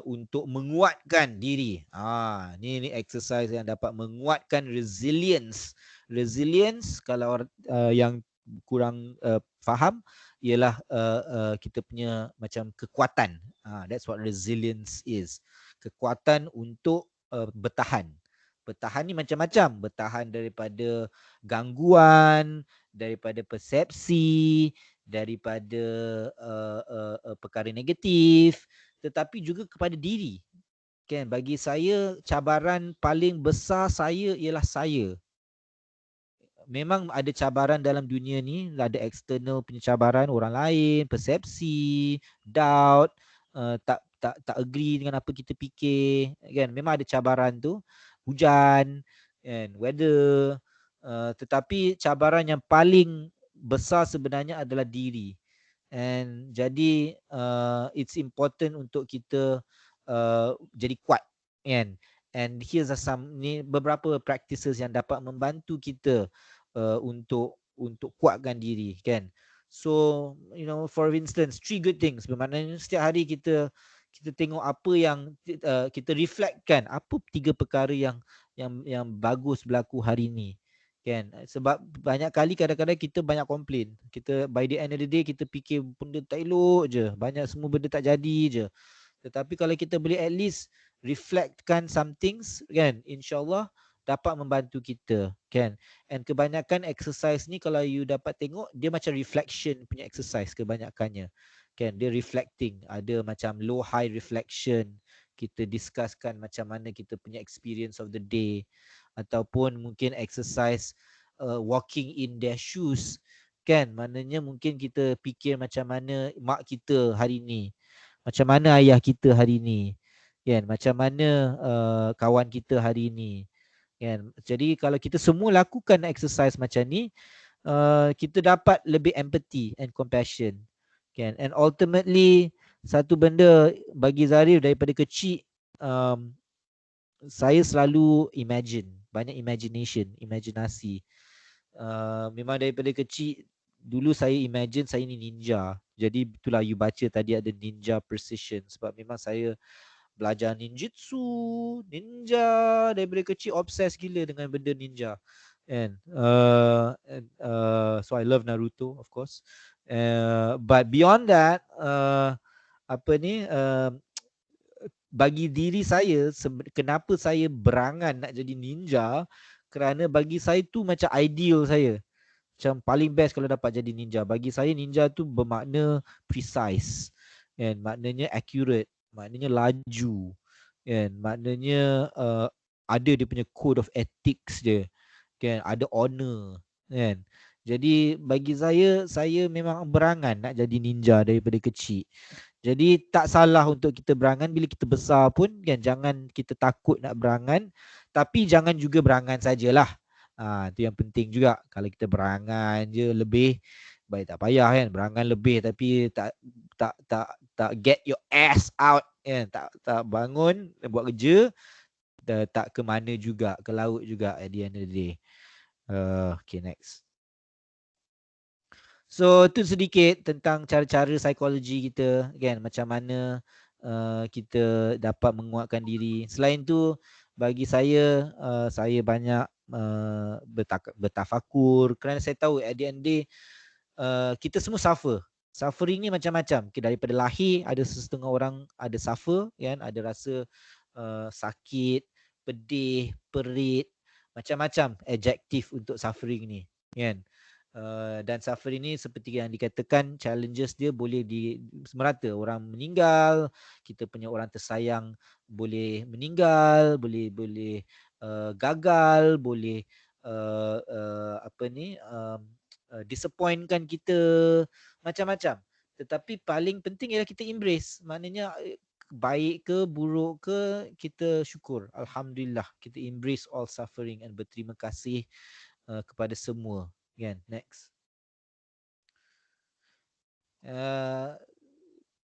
untuk menguatkan diri. Ni exercise yang dapat menguatkan resilience. Resilience, kalau yang kurang faham, ialah kita punya macam kekuatan. That's what resilience is. Kekuatan untuk bertahan. Bertahan ni macam-macam. Bertahan daripada gangguan, daripada persepsi, daripada perkara negatif, tetapi juga kepada diri. Kan, bagi saya cabaran paling besar saya ialah saya. Memang ada cabaran dalam dunia ni, ada external punya cabaran, orang lain, persepsi, doubt, tak agree dengan apa kita fikir, kan. Memang ada cabaran tu, hujan, kan, weather, tetapi cabaran yang paling besar sebenarnya adalah diri. And jadi it's important untuk kita jadi kuat, kan. And here's some ni beberapa practices yang dapat membantu kita untuk kuatkan diri, kan. So for instance, 3 good things, bermakna setiap hari kita tengok apa yang kita reflectkan, apa 3 perkara yang bagus berlaku hari ni, kan. Sebab banyak kali kadang-kadang kita banyak komplain, kita by the end of the day kita fikir benda tak elok je, banyak semua benda tak jadi je. Tetapi kalau kita boleh at least reflectkan some things, kan, insyaAllah dapat membantu kita, kan. And kebanyakan exercise ni kalau you dapat tengok, dia macam reflection punya exercise kebanyakannya, kan. Dia reflecting, ada macam low high reflection, kita discusskan macam mana kita punya experience of the day, ataupun mungkin exercise walking in their shoes, kan. Maknanya mungkin kita fikir macam mana mak kita hari ni, macam mana ayah kita hari ni, kan, macam mana kawan kita hari ni, kan. Jadi kalau kita semua lakukan exercise macam ni, kita dapat lebih empathy and compassion, kan. And ultimately satu benda bagi Zarif daripada kecil, saya selalu imagine, banyak imaginasi. Memang daripada kecil dulu saya imagine saya ni ninja. Jadi itulah you baca tadi ada ninja precision, sebab memang saya belajar ninjutsu, ninja daripada kecil, obses gila dengan benda ninja, and so I love Naruto, of course. But beyond that, bagi diri saya, kenapa saya berangan nak jadi ninja, kerana bagi saya tu macam ideal saya, macam paling best kalau dapat jadi ninja. Bagi saya ninja tu bermakna precise, kan, maknanya accurate, maknanya laju, kan, maknanya ada dia punya code of ethics dia, kan, ada honor, kan. Jadi bagi saya memang berangan nak jadi ninja daripada kecil. Jadi tak salah untuk kita berangan bila kita besar pun, kan. Jangan kita takut nak berangan, tapi jangan juga berangan sajalah. Itu yang penting juga. Kalau kita berangan je lebih, baik tak payah, kan. Berangan lebih tapi tak get your ass out, kan. Tak bangun buat kerja, tak ke mana juga, ke laut juga at the end of the day. Okay, next. So tu sedikit tentang cara-cara psikologi kita, kan, macam mana kita dapat menguatkan diri. Selain tu bagi saya banyak bertafakur, kerana saya tahu at the end of the day kita semua suffer. Suffering ni macam-macam. Daripada lahir ada setengah orang ada suffer, kan, ada rasa sakit, pedih, perit, macam-macam adjektif untuk suffering ni, kan. Dan suffering ni seperti yang dikatakan, challenges dia boleh di merata. Orang meninggal, kita punya orang tersayang boleh meninggal, boleh gagal, boleh disappointkan kita, macam-macam. Tetapi paling penting ialah kita embrace. Maknanya baik ke buruk ke, kita syukur, alhamdulillah, kita embrace all suffering and berterima kasih kepada semua, kan. Next.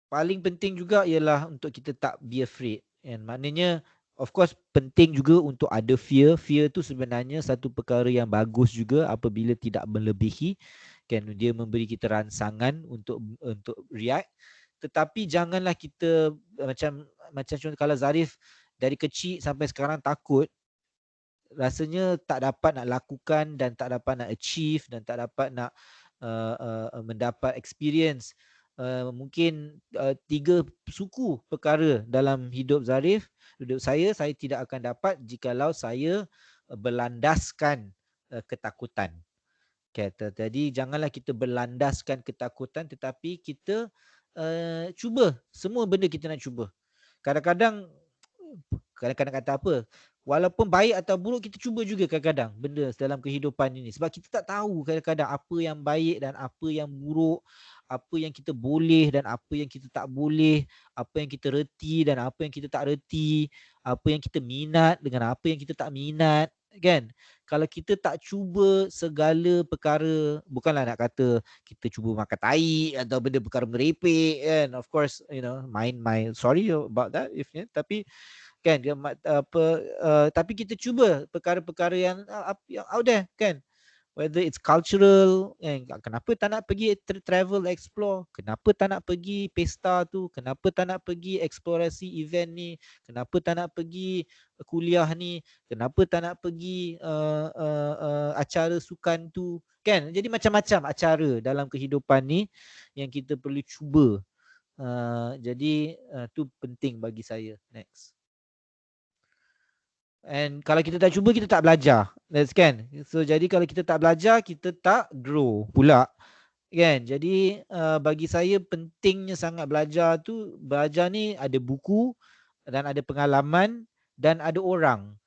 Paling penting juga ialah untuk kita tak be afraid, kan. Maknanya of course penting juga untuk ada fear. Fear tu sebenarnya satu perkara yang bagus juga apabila tidak melebihi, kan. Dia memberi kita rangsangan untuk react. Tetapi janganlah kita macam contoh, kalau Zarif dari kecil sampai sekarang takut, rasanya tak dapat nak lakukan dan tak dapat nak achieve dan tak dapat nak mendapat experience mungkin 3 suku perkara dalam hidup Zarif, hidup saya tidak akan dapat jikalau saya berlandaskan ketakutan. Kata tadi, janganlah kita berlandaskan ketakutan, tetapi kita cuba semua benda kita nak cuba. Kadang-kadang kata apa, walaupun baik atau buruk kita cuba juga kadang-kadang benda dalam kehidupan ini, sebab kita tak tahu kadang-kadang apa yang baik dan apa yang buruk, apa yang kita boleh dan apa yang kita tak boleh, apa yang kita reti dan apa yang kita tak reti, apa yang kita minat dengan apa yang kita tak minat, kan? Kalau kita tak cuba segala perkara, bukanlah nak kata kita cuba makan tai atau benda perkara merepek, kan? Of course, mind my sorry about that if tapi kan dia tapi kita cuba perkara-perkara yang out there, kan, whether it's cultural, kenapa tak nak pergi travel explore, kenapa tak nak pergi pesta tu, kenapa tak nak pergi eksplorasi event ni, kenapa tak nak pergi kuliah ni, kenapa tak nak pergi acara sukan tu, kan? Jadi macam-macam acara dalam kehidupan ni yang kita perlu cuba. Jadi tu penting bagi saya. Next. And kalau kita tak cuba, kita tak belajar. That's kan. So jadi kalau kita tak belajar, kita tak grow pula. Kan? Jadi bagi saya pentingnya sangat belajar tu, belajar ni ada buku dan ada pengalaman dan ada orang.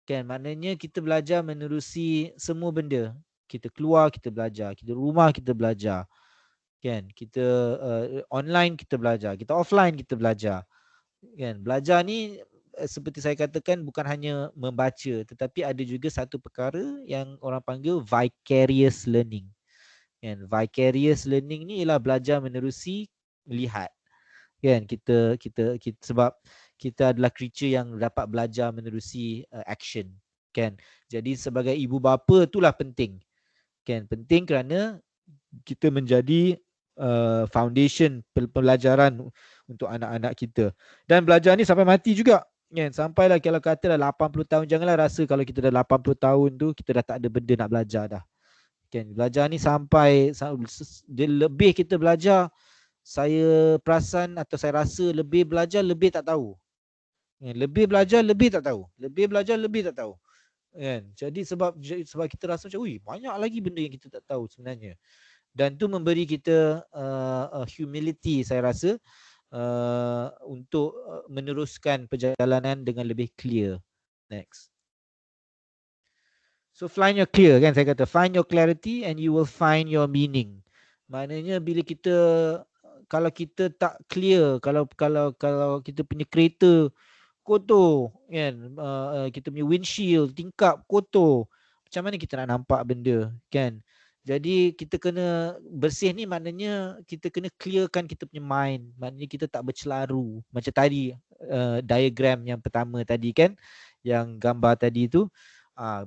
Kan? Maknanya kita belajar menerusi semua benda. Kita keluar, kita belajar. Kita rumah, kita belajar. Kan? Kita online, kita belajar. Kita offline, kita belajar. Kan? Belajar ni seperti saya katakan bukan hanya membaca, tetapi ada juga satu perkara yang orang panggil vicarious learning. Kan? Vicarious learning ni ialah belajar menerusi melihat. Kan? Kita sebab kita adalah creature yang dapat belajar menerusi action. Kan? Jadi sebagai ibu bapa itulah penting. Kan? Penting kerana kita menjadi foundation pelajaran untuk anak-anak kita. Dan belajar ni sampai mati juga. Kan? Sampailah kalau kata dah 80 tahun, janganlah rasa kalau kita dah 80 tahun tu kita dah tak ada benda nak belajar dah. Kan? Belajar ni sampai dia lebih kita belajar, saya perasan atau saya rasa lebih belajar lebih tak tahu. Kan? Lebih belajar lebih tak tahu. Lebih belajar lebih tak tahu. Kan? Jadi sebab kita rasa macam, banyak lagi benda yang kita tak tahu sebenarnya. Dan tu memberi kita humility, saya rasa, untuk meneruskan perjalanan dengan lebih clear. Next. So find your clear, kan saya kata, find your clarity and you will find your meaning. Maknanya bila kita, kalau kita tak clear, kalau kita punya kereta kotor, kan, kita punya windshield tingkap kotor, macam mana kita nak nampak benda, kan? Jadi kita kena bersih ni, maknanya kita kena clearkan kita punya mind. Maknanya kita tak bercelaru. Macam tadi diagram yang pertama tadi, kan, yang gambar tadi tu,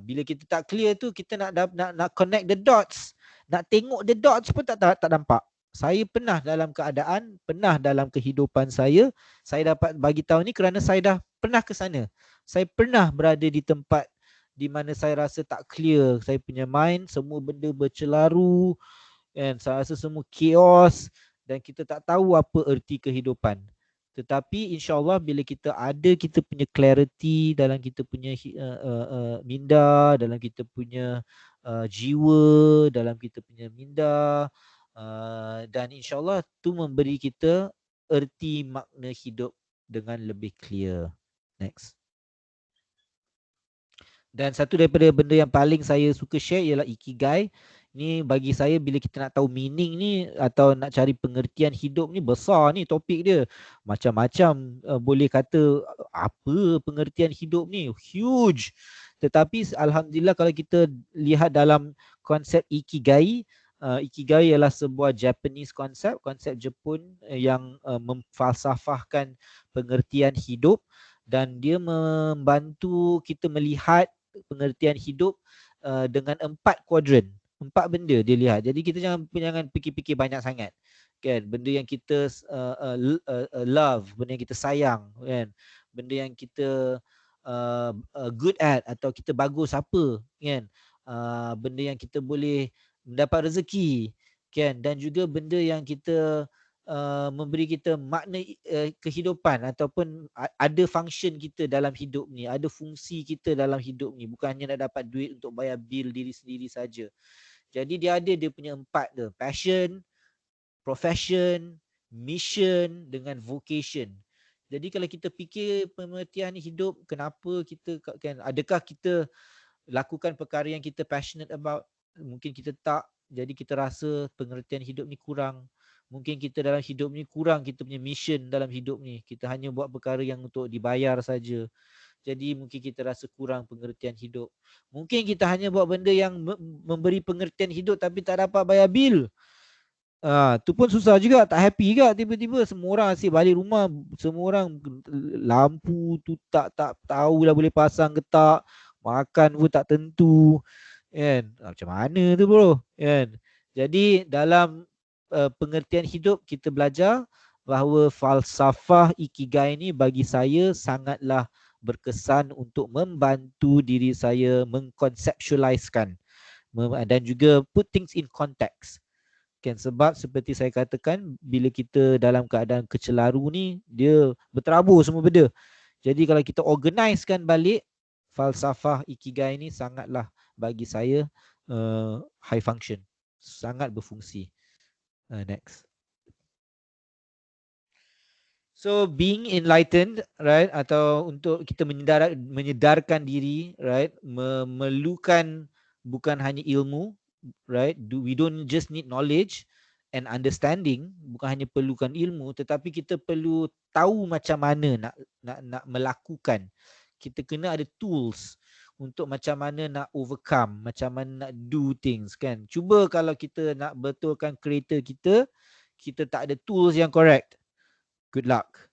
bila kita tak clear tu, kita nak connect the dots, nak tengok the dots pun tak nampak. Saya pernah dalam keadaan, pernah dalam kehidupan saya dapat bagi tahu ni kerana saya dah pernah ke sana. Saya pernah berada di tempat di mana saya rasa tak clear saya punya mind, semua benda bercelaru, kan, saya rasa semua chaos dan kita tak tahu apa erti kehidupan. Tetapi insya-Allah bila kita ada kita punya clarity dalam kita punya minda, dalam kita punya jiwa, dalam kita punya minda, dan insya-Allah tu memberi kita erti makna hidup dengan lebih clear. Next. Dan satu daripada benda yang paling saya suka share ialah ikigai. Ni bagi saya bila kita nak tahu meaning ni atau nak cari pengertian hidup ni, besar ni topik dia. Macam-macam boleh kata apa pengertian hidup ni, huge. Tetapi alhamdulillah kalau kita lihat dalam konsep ikigai, ikigai ialah sebuah Japanese konsep Jepun yang memfalsafahkan pengertian hidup dan dia membantu kita melihat pengertian hidup dengan 4 kuadran, 4 benda dia lihat. Jadi kita jangan fikir-fikir banyak sangat, kan, benda yang kita love, benda yang kita sayang, kan, benda yang kita good at atau kita bagus apa, kan, benda yang kita boleh mendapat rezeki, kan, dan juga benda yang kita memberi kita makna kehidupan ataupun ada function kita dalam hidup ni, ada fungsi kita dalam hidup ni, bukan hanya nak dapat duit untuk bayar bil diri sendiri saja. Jadi dia ada dia punya 4 tu, passion, profession, mission dengan vocation. Jadi kalau kita fikir pengertian hidup, kenapa kita kan, adakah kita lakukan perkara yang kita passionate about? Mungkin kita tak, jadi kita rasa pengertian hidup ni kurang. Mungkin kita dalam hidup ni kurang kita punya mission dalam hidup ni. Kita hanya buat perkara yang untuk dibayar saja. Jadi mungkin kita rasa kurang pengertian hidup. Mungkin kita hanya buat benda yang memberi pengertian hidup tapi tak dapat bayar bil. Tu pun susah juga, tak happy juga. Tiba-tiba semua orang asyik balik rumah, semua orang lampu tu tak tahulah boleh pasang ke tak, makan pun tak tentu, kan? Macam mana tu bro, kan? Jadi dalam pengertian hidup kita belajar bahawa falsafah ikigai ni bagi saya sangatlah berkesan untuk membantu diri saya mengkonseptualiskan dan juga put things in context. Kan, sebab seperti saya katakan, bila kita dalam keadaan kecelaru ni, dia berterabur semua benda. Jadi kalau kita organisekan balik, falsafah ikigai ni sangatlah bagi saya high function, sangat berfungsi. Next. So being enlightened, right, atau untuk kita menyedarkan diri, right, memerlukan bukan hanya ilmu, right, we don't just need knowledge and understanding, bukan hanya perlukan ilmu, tetapi kita perlu tahu macam mana nak melakukan. Kita kena ada tools untuk macam mana nak overcome, macam mana nak do things, kan. Cuba kalau kita nak betulkan kereta kita tak ada tools yang correct, good luck,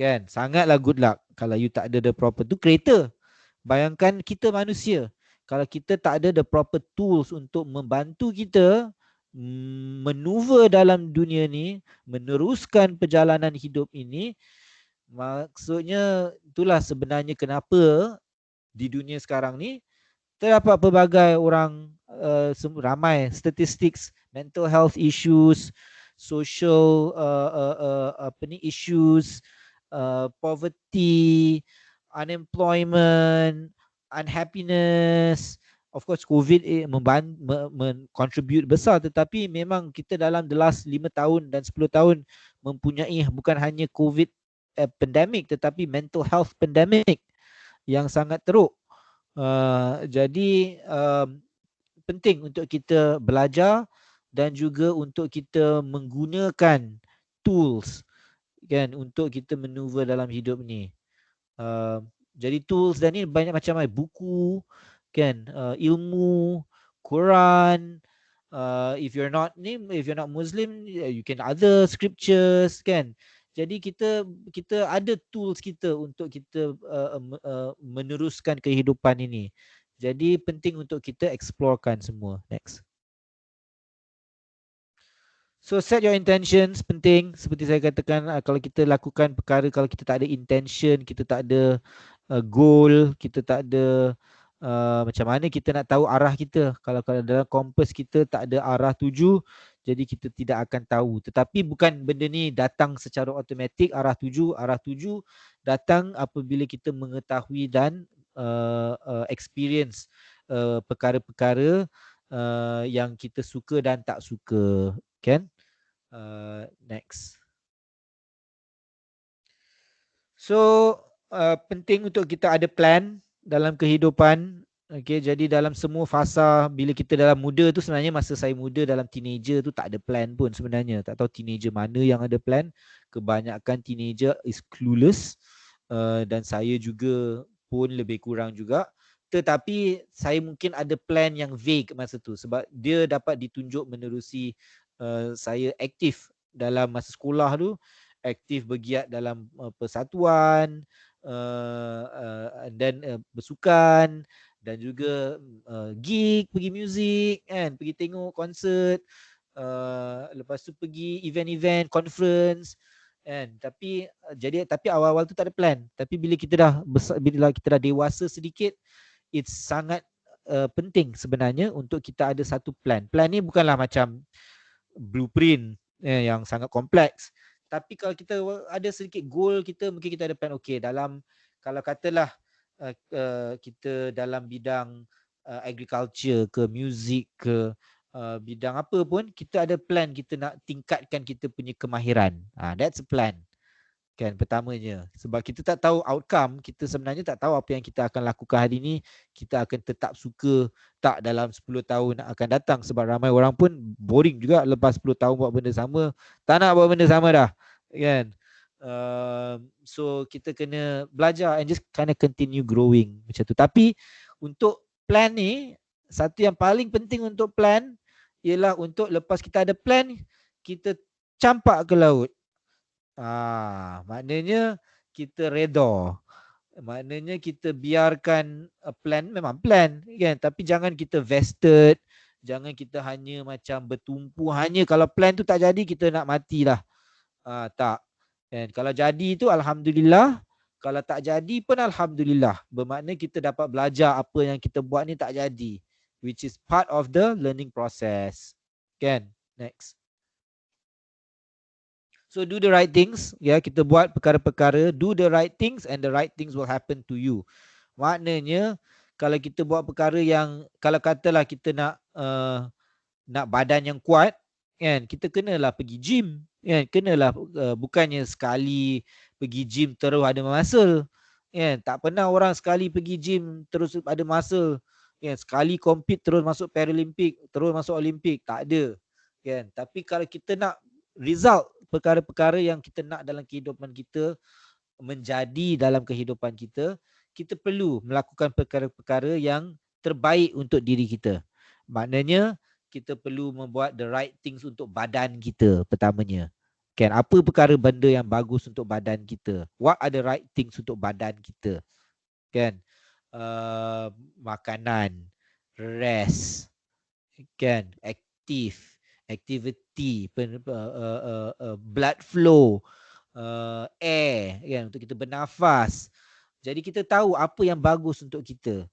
kan. Sangatlah good luck kalau you tak ada the proper tu kereta. Bayangkan kita manusia, kalau kita tak ada the proper tools untuk membantu kita maneuver dalam dunia ni, meneruskan perjalanan hidup ini, maksudnya itulah sebenarnya kenapa di dunia sekarang ni terdapat pelbagai orang, ramai statistics, mental health issues, social issues, poverty, unemployment, unhappiness. Of course COVID contribute besar, tetapi memang kita dalam the last 5 tahun dan 10 tahun mempunyai bukan hanya COVID pandemic, tetapi mental health pandemic yang sangat teruk. Jadi penting untuk kita belajar dan juga untuk kita menggunakan tools, kan, untuk kita maneuver dalam hidup ni. Jadi tools dan ni banyak macam buku, kan, ilmu, Quran. If you're not Muslim, you can other scriptures, kan. Jadi kita ada tools kita untuk kita meneruskan kehidupan ini. Jadi penting untuk kita explorekan semua. Next. So set your intentions, penting. Seperti saya katakan, kalau kita lakukan perkara, kalau kita tak ada intention, kita tak ada goal, kita tak ada macam mana kita nak tahu arah kita. Kalau dalam kompas kita tak ada arah tuju, jadi kita tidak akan tahu. Tetapi bukan benda ni datang secara automatik, arah tuju datang apabila kita mengetahui dan experience perkara-perkara yang kita suka dan tak suka, kan? Next. So penting untuk kita ada plan dalam kehidupan. Okay, jadi dalam semua fasa, bila kita dalam muda tu, sebenarnya masa saya muda dalam teenager tu tak ada plan pun sebenarnya. Tak tahu teenager mana yang ada plan. Kebanyakan teenager is clueless, dan saya juga pun lebih kurang juga. Tetapi saya mungkin ada plan yang vague masa tu, sebab dia dapat ditunjuk menerusi saya aktif dalam masa sekolah tu, aktif bergiat dalam persatuan, dan bersukan, dan juga gig, pergi muzik, kan, pergi tengok konsert, lepas tu pergi event-event, conference, kan. Tapi awal-awal tu tak ada plan. Tapi bila kita dah besar, bila kita dah dewasa sedikit, it's sangat penting sebenarnya untuk kita ada satu plan. Plan ni bukanlah macam blueprint yang sangat kompleks. Tapi kalau kita ada sedikit goal kita, mungkin kita ada plan, okey, dalam kalau katalah kita dalam bidang agriculture ke music ke bidang apa pun, kita ada plan, kita nak tingkatkan kita punya kemahiran. That's a plan. Kan, pertamanya. Sebab kita tak tahu outcome, kita sebenarnya tak tahu apa yang kita akan lakukan hari ni, kita akan tetap suka tak dalam 10 tahun akan datang. Sebab ramai orang pun boring juga lepas 10 tahun buat benda sama, tak nak buat benda sama dah. Kan? So kita kena belajar and just kind of continue growing macam tu. Tapi untuk plan ni, satu yang paling penting untuk plan ialah untuk lepas kita ada plan, kita campak ke laut. Maknanya kita redha. Maknanya kita biarkan plan, memang plan kan, tapi jangan kita vested, jangan kita hanya macam bertumpu, hanya kalau plan tu tak jadi kita nak matilah. Tak. Kan, kalau jadi tu alhamdulillah, kalau tak jadi pun alhamdulillah. Bermakna kita dapat belajar apa yang kita buat ni tak jadi, which is part of the learning process. Kan? Next. So do the right things, ya, kita buat perkara-perkara, do the right things and the right things will happen to you. Maknanya kalau kita buat perkara yang, kalau katalah kita nak badan yang kuat, kan, kita kenalah pergi gym, kan, kenalah bukannya sekali pergi gym terus ada muscle, kan, tak pernah orang sekali pergi gym terus ada muscle, kan, sekali compete terus masuk Paralympic, terus masuk Olimpik, tak ada, kan. Tapi kalau kita nak result, perkara-perkara yang kita nak dalam kehidupan kita menjadi dalam kehidupan kita, kita perlu melakukan perkara-perkara yang terbaik untuk diri kita. Maknanya kita perlu membuat the right things untuk badan kita pertamanya. Kan, apa perkara benda yang bagus untuk badan kita? What are the right things untuk badan kita? Kan, makanan, rest, kan, activity, blood flow, air, kan, untuk kita bernafas. Jadi kita tahu apa yang bagus untuk kita.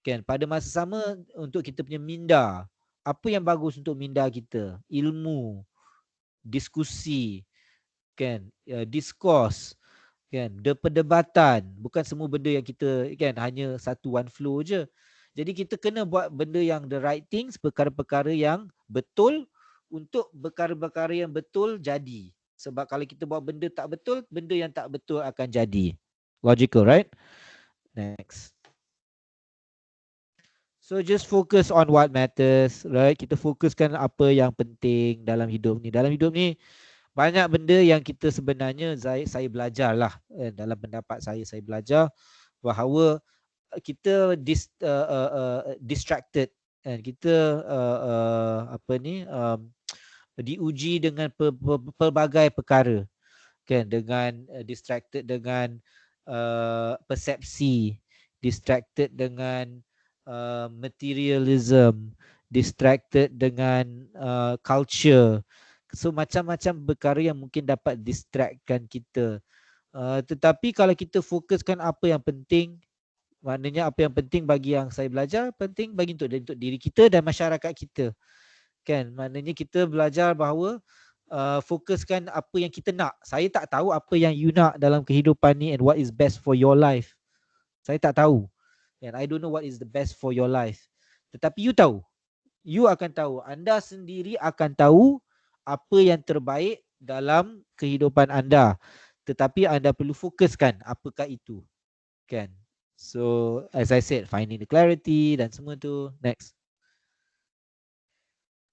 Kan, pada masa sama untuk kita punya minda, apa yang bagus untuk minda kita? Ilmu, diskusi, kan, discourse, kan, perdebatan. Bukan semua benda yang kita, kan, hanya satu one flow je. Jadi kita kena buat benda yang the right things, perkara-perkara yang betul untuk perkara-perkara yang betul jadi. Sebab kalau kita buat benda tak betul, benda yang tak betul akan jadi. Logical, right? Next. So just focus on what matters, right? Kita fokuskan apa yang penting dalam hidup ni. Dalam hidup ni banyak benda yang kita sebenarnya saya belajar lah. Dalam pendapat saya belajar bahawa kita distracted, and kita diuji dengan pelbagai perkara, kan, dengan distracted dengan persepsi, distracted dengan materialism, distracted dengan culture. So macam-macam perkara yang mungkin dapat distractkan kita. Tetapi kalau kita fokuskan apa yang penting, maknanya apa yang penting bagi yang saya belajar, penting bagi untuk diri kita dan masyarakat kita. Kan, maknanya kita belajar bahawa fokuskan apa yang kita nak. Saya tak tahu apa yang you nak dalam kehidupan ni and what is best for your life. Saya tak tahu. And I don't know what is the best for your life. Tetapi you tahu. You akan tahu. Anda sendiri akan tahu apa yang terbaik dalam kehidupan anda. Tetapi anda perlu fokuskan apakah itu. Kan? So as I said, finding the clarity dan semua tu. Next.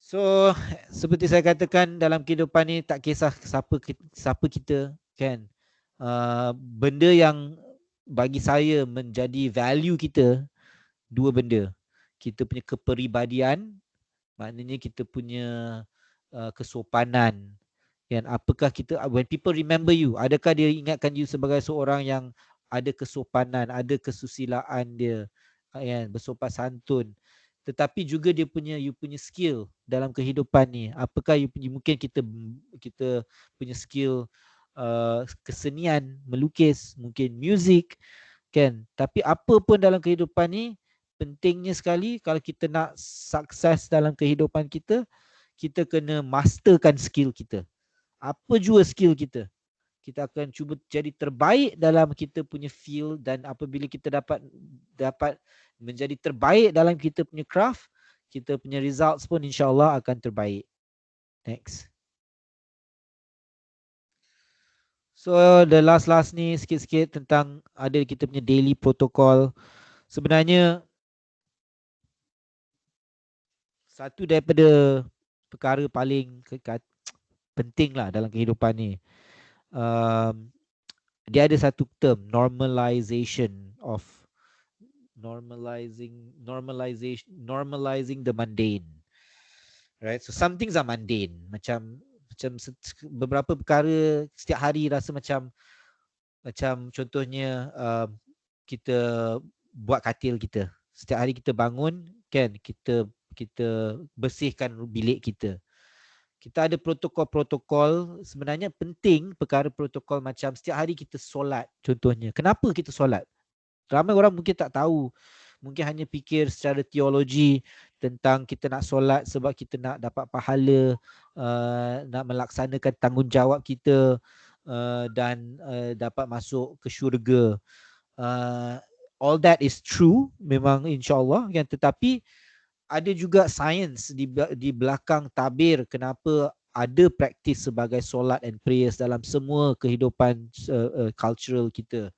So seperti saya katakan, dalam kehidupan ni tak kisah siapa kita, kan. Benda yang bagi saya menjadi value kita, dua benda. Kita punya kepribadian, maknanya kita punya kesopanan. Kan, apakah kita, when people remember you, adakah dia ingatkan you sebagai seorang yang ada kesopanan, ada kesusilaan dia, kan, bersopan santun. Tetapi juga dia punya, you punya skill dalam kehidupan ni. Apakah you punya, mungkin kita punya skill kesenian, melukis, mungkin music, kan. Tapi apa pun dalam kehidupan ni, pentingnya sekali kalau kita nak sukses dalam kehidupan kita, kita kena masterkan skill kita. Apa jua skill kita, kita akan cuba jadi terbaik dalam kita punya field, dan apabila kita dapat menjadi terbaik dalam kita punya craft, kita punya results pun insya-Allah akan terbaik. Next. So the last ni sikit-sikit tentang ada kita punya daily protocol. Sebenarnya satu daripada perkara paling penting lah dalam kehidupan ni, dia ada satu term, normalizing the mundane. Right? So some things are mundane. Macam beberapa perkara setiap hari rasa macam contohnya kita buat katil kita. Setiap hari kita bangun kan, kita bersihkan bilik kita. Kita ada protokol-protokol, sebenarnya penting perkara protokol macam setiap hari kita solat contohnya. Kenapa kita solat? Ramai orang mungkin tak tahu. Mungkin hanya fikir secara teologi tentang kita nak solat sebab kita nak dapat pahala, nak melaksanakan tanggungjawab kita dan dapat masuk ke syurga. All that is true memang insya-Allah kan, tetapi ada juga sains di belakang tabir kenapa ada praktis sebagai solat and prayers dalam semua kehidupan cultural kita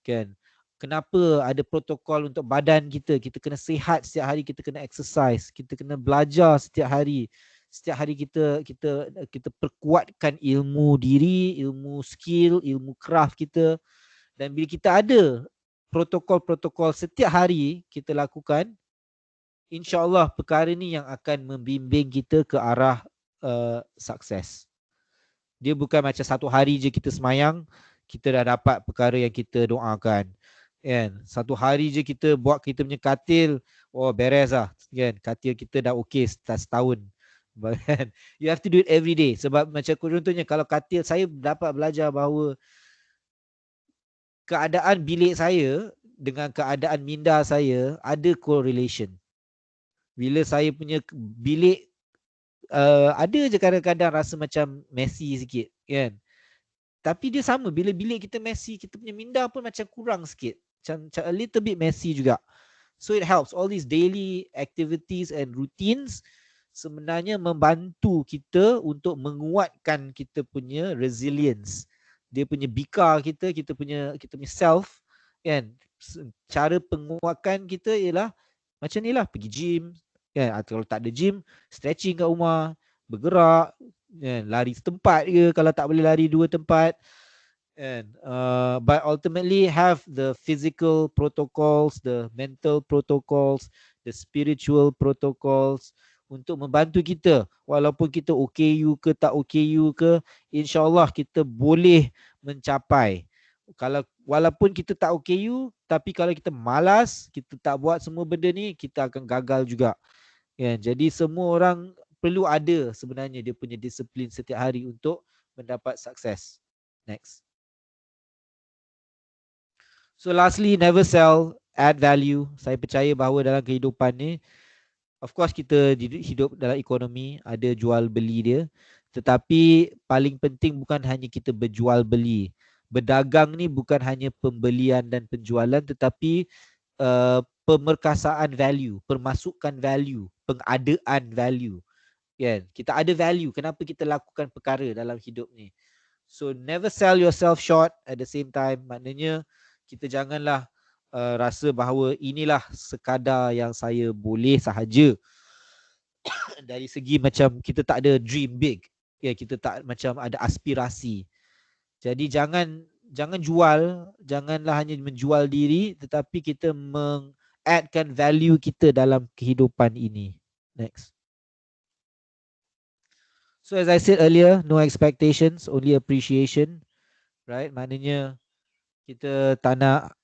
kan. Kenapa ada protokol untuk badan kita? Kita kena sihat setiap hari, kita kena exercise, kita kena belajar setiap hari. Setiap hari kita perkuatkan ilmu diri, ilmu skill, ilmu craft kita. Dan bila kita ada protokol-protokol setiap hari kita lakukan, InsyaAllah perkara ni yang akan membimbing kita ke arah sukses. Dia bukan macam satu hari je kita semayang, kita dah dapat perkara yang kita doakan. Kan? Satu hari je kita buat kita punya katil, oh beres lah. Kan? Katil kita dah okey setahun. You have to do it every day. Sebab macam contohnya kalau katil, saya dapat belajar bahawa keadaan bilik saya dengan keadaan minda saya ada correlation. Bila saya punya bilik ada je kadang-kadang rasa macam messy sikit kan. Tapi dia sama, bila bilik kita messy, kita punya minda pun macam kurang sikit. Macam a little bit messy juga. So it helps. All these daily activities and routines sebenarnya membantu kita untuk menguatkan kita punya resilience. Dia punya bika kita punya self kan. Cara penguatkan kita ialah macam ni lah, pergi gym kan, atau kalau tak ada gym, stretching kat rumah, bergerak kan, lari setempat ke kalau tak boleh lari dua tempat kan. But ultimately have the physical protocols, the mental protocols, the spiritual protocols untuk membantu kita. Walaupun kita OKU ke tak OKU ke, insyaAllah kita boleh mencapai. Walaupun kita tak OKU, tapi kalau kita malas, kita tak buat semua benda ni, kita akan gagal juga. Ya, jadi semua orang perlu ada sebenarnya dia punya disiplin setiap hari untuk mendapat sukses. Next. So lastly, never sell, add value. Saya percaya bahawa dalam kehidupan ni, of course kita hidup dalam ekonomi, ada jual beli dia. Tetapi paling penting bukan hanya kita berjual beli. Berdagang ni bukan hanya pembelian dan penjualan, tetapi pemerkasaan value, permasukan value, pengadaan value. Kan? Kita ada value, kenapa kita lakukan perkara dalam hidup ni. So never sell yourself short at the same time. Maknanya kita janganlah rasa bahawa inilah sekadar yang saya boleh sahaja. Dari segi macam kita tak ada dream big. Ya, kita tak macam ada aspirasi. Jadi jangan jual, janganlah hanya menjual diri, tetapi kita addkan value kita dalam kehidupan ini. Next. So as I said earlier, no expectations, only appreciation. Right? Maknanya kita tak nak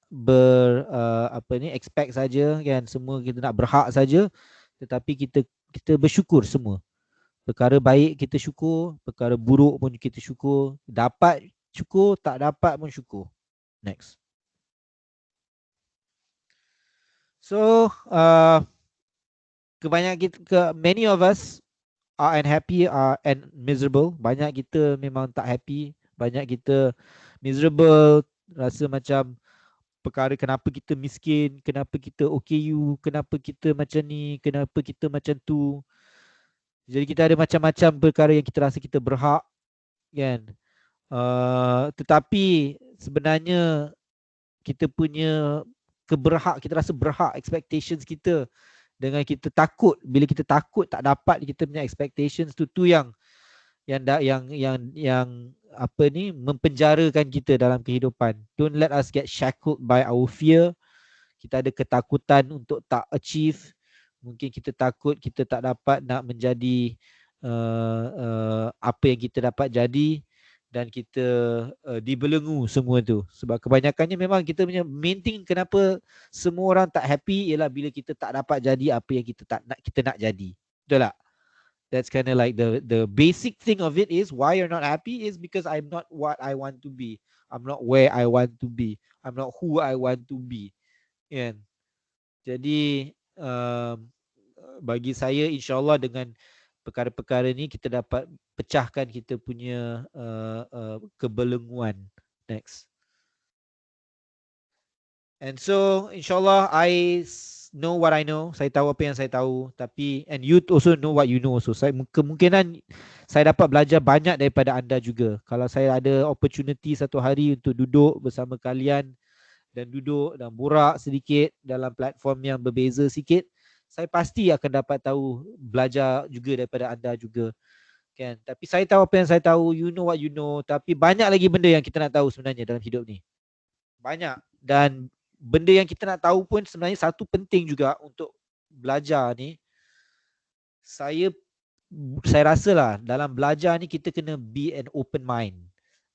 expect saja kan, semua kita nak berhak saja, tetapi kita bersyukur semua. Perkara baik kita syukur, perkara buruk pun kita syukur, dapat syukur, tak dapat pun syukur. Next. So, many of us are unhappy and miserable. Banyak kita memang tak happy, banyak kita miserable, rasa macam perkara kenapa kita miskin, kenapa kita OKU, kenapa kita macam ni, kenapa kita macam tu. Jadi kita ada macam-macam perkara yang kita rasa kita berhak, kan. Tetapi sebenarnya kita punya kita rasa berhak, expectations kita, dengan kita takut, bila kita takut tak dapat kita punya expectations tu yang apa ni, mempenjarakan kita dalam kehidupan. Don't let us get shackled by our fear. Kita ada ketakutan untuk tak achieve. Mungkin kita takut kita tak dapat nak menjadi apa yang kita dapat jadi, dan kita dibelenggu semua tu. Sebab kebanyakannya memang kita punya main thing kenapa semua orang tak happy ialah bila kita tak dapat jadi apa yang kita nak jadi. Betul tak? That's kind of like the basic thing of it is why you're not happy is because I'm not what I want to be. I'm not where I want to be. I'm not who I want to be. Kan? Jadi bagi saya insyaAllah dengan perkara-perkara ni kita dapat pecahkan kita punya kebelengguan. Next. And so insyaAllah I know what I know. Saya tahu apa yang saya tahu. Tapi and you also know what you know also. Kemungkinan saya dapat belajar banyak daripada anda juga. Kalau saya ada opportunity satu hari untuk duduk bersama kalian dan duduk dan borak sedikit dalam platform yang berbeza sikit, saya pasti akan dapat tahu, belajar juga daripada anda juga, kan. Tapi saya tahu apa yang saya tahu, you know what you know. Tapi banyak lagi benda yang kita nak tahu sebenarnya dalam hidup ni. Banyak. Dan benda yang kita nak tahu pun sebenarnya satu penting juga untuk belajar ni. Saya rasalah dalam belajar ni kita kena be an open mind.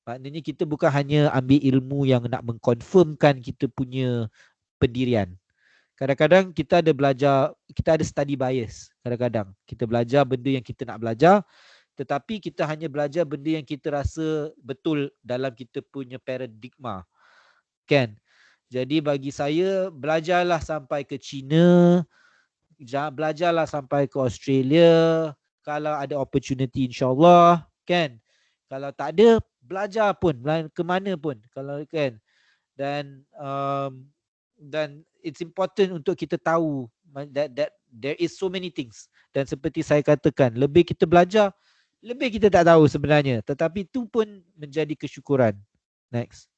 Maknanya kita bukan hanya ambil ilmu yang nak mengkonfirmkan kita punya pendirian. Kadang-kadang kita ada belajar, kita ada study bias. Kadang-kadang kita belajar benda yang kita nak belajar, tetapi kita hanya belajar benda yang kita rasa betul dalam kita punya paradigma, kan. Jadi bagi saya, belajarlah sampai ke China, belajarlah sampai ke Australia kalau ada opportunity, insyaAllah, kan. Kalau tak ada, belajar pun ke mana pun, kalau kan. Dan it's important untuk kita tahu that there is so many things. Dan seperti saya katakan, lebih kita belajar, lebih kita tak tahu sebenarnya. Tetapi itu pun menjadi kesyukuran. Next.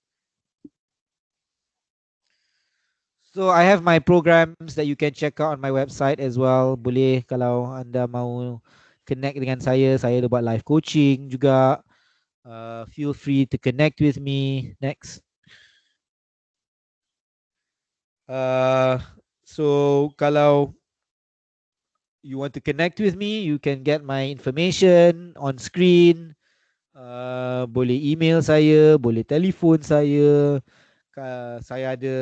So I have my programs that you can check out on my website as well. Boleh kalau anda mau connect dengan saya ada buat live coaching juga. Feel free to connect with me. Next. So kalau you want to connect with me, you can get my information on screen. Boleh email saya, boleh telefon saya. Saya ada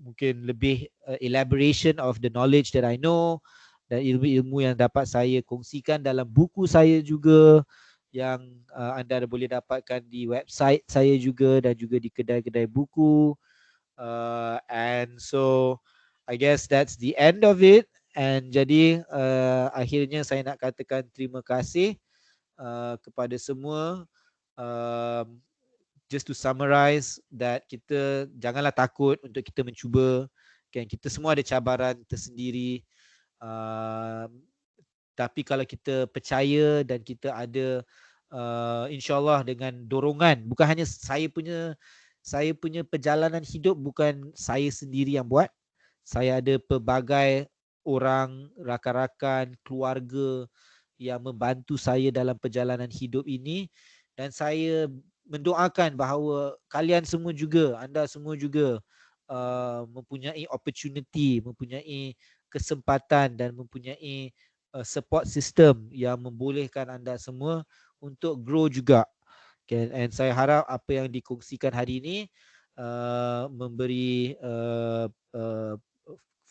mungkin lebih elaboration of the knowledge that I know, dan ilmu-ilmu yang dapat saya kongsikan dalam buku saya juga, yang anda boleh dapatkan di website saya juga dan juga di kedai-kedai buku. And so I guess that's the end of it. And jadi akhirnya saya nak katakan terima kasih kepada semua. Just to summarize that, kita janganlah takut untuk kita mencuba, kan. Kita semua ada cabaran tersendiri, tapi kalau kita percaya dan kita ada insyaAllah dengan dorongan, bukan hanya saya punya perjalanan hidup bukan saya sendiri yang buat. Saya ada pelbagai orang, rakan-rakan, keluarga yang membantu saya dalam perjalanan hidup ini, dan saya mendoakan bahawa kalian semua juga, anda semua juga mempunyai opportunity, mempunyai kesempatan dan mempunyai support system yang membolehkan anda semua untuk grow juga. Okay. And saya harap apa yang dikongsikan hari ini memberi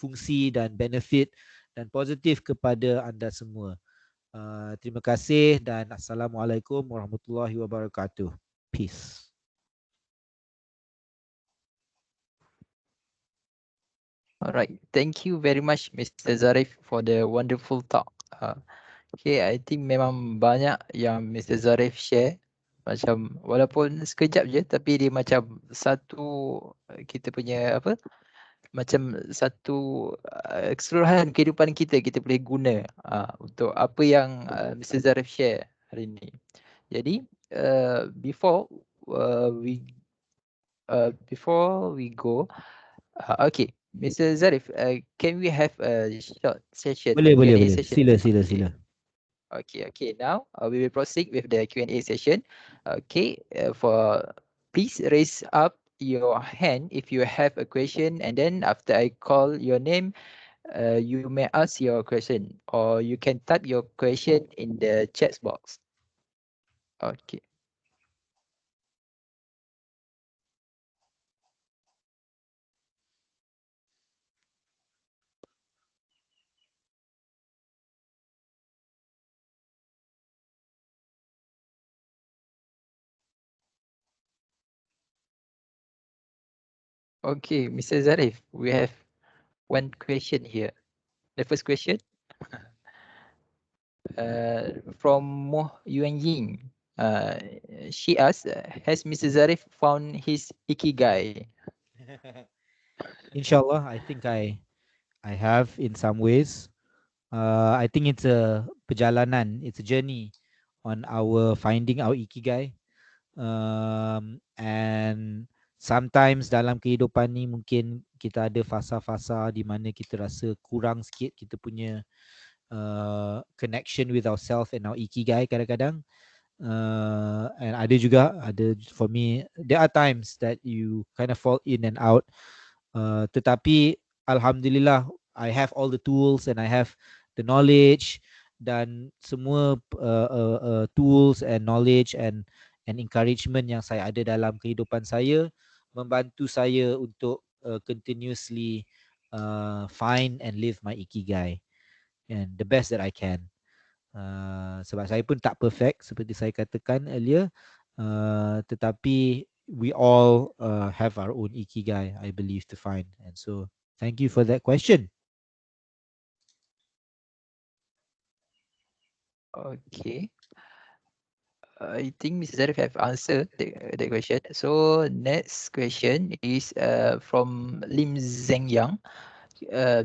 fungsi dan benefit dan positif kepada anda semua. Terima kasih dan Assalamualaikum warahmatullahi wabarakatuh. Peace. All right. Thank you very much, Mr. Zarif, for the wonderful talk. Okay, I think memang banyak yang Mr. Zarif share. Macam walaupun sekejap je tapi dia macam satu kita punya apa? Macam satu keseluruhan kehidupan kita boleh guna untuk apa yang Mr. Zarif share hari ini. Jadi before we go, okay, Mr. Zarif, can we have a short session, Boleh. Q&A session? Sila. Okay. Okay. Now we will proceed with the Q&A session. Okay, please raise up your hand if you have a question, and then after I call your name, you may ask your question, or you can type your question in the chat box. Okay. Okay, Mr. Zarif, we have one question here. The first question from Moh Yuan Ying. She asked, has Mr. Zarif found his ikigai? Inshallah, I think I have in some ways. I think it's a perjalanan, it's a journey on our finding our ikigai. And sometimes dalam kehidupan ni mungkin kita ada fasa-fasa di mana kita rasa kurang sikit kita punya connection with ourselves and our ikigai kadang-kadang. And ada for me, there are times that you kind of fall in and out. Tetapi alhamdulillah, I have all the tools and I have the knowledge dan semua tools and knowledge and encouragement yang saya ada dalam kehidupan saya membantu saya untuk continuously find and live my ikigai and the best that I can. Sebab saya pun tak perfect seperti saya katakan earlier, tetapi we all have our own ikigai, I believe, to find. And so thank you for that question. Okay. I think Mr. Zarif have answered the question. So next question is from Lim Zeng Yang.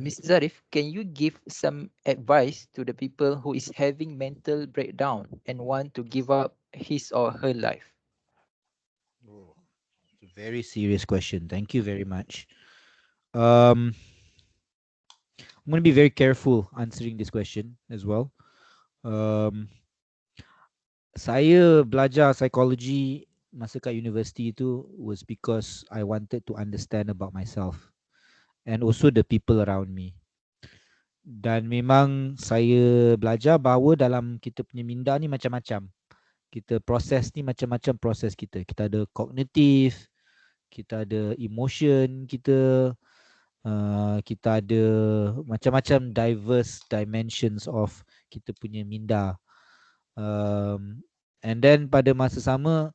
Mr. Zarif, can you give some advice to the people who is having mental breakdown and want to give up his or her life? It's a very serious question. Thank you very much. I'm going to be very careful answering this question as well. Saya belajar psychology masa kat university itu was because I wanted to understand about myself and also the people around me. Dan memang saya belajar bahawa dalam kita punya minda ni macam-macam. Kita proses ni macam-macam proses kita. Kita ada kognitif, kita ada emotion kita, kita ada macam-macam diverse dimensions of kita punya minda. And then pada masa sama,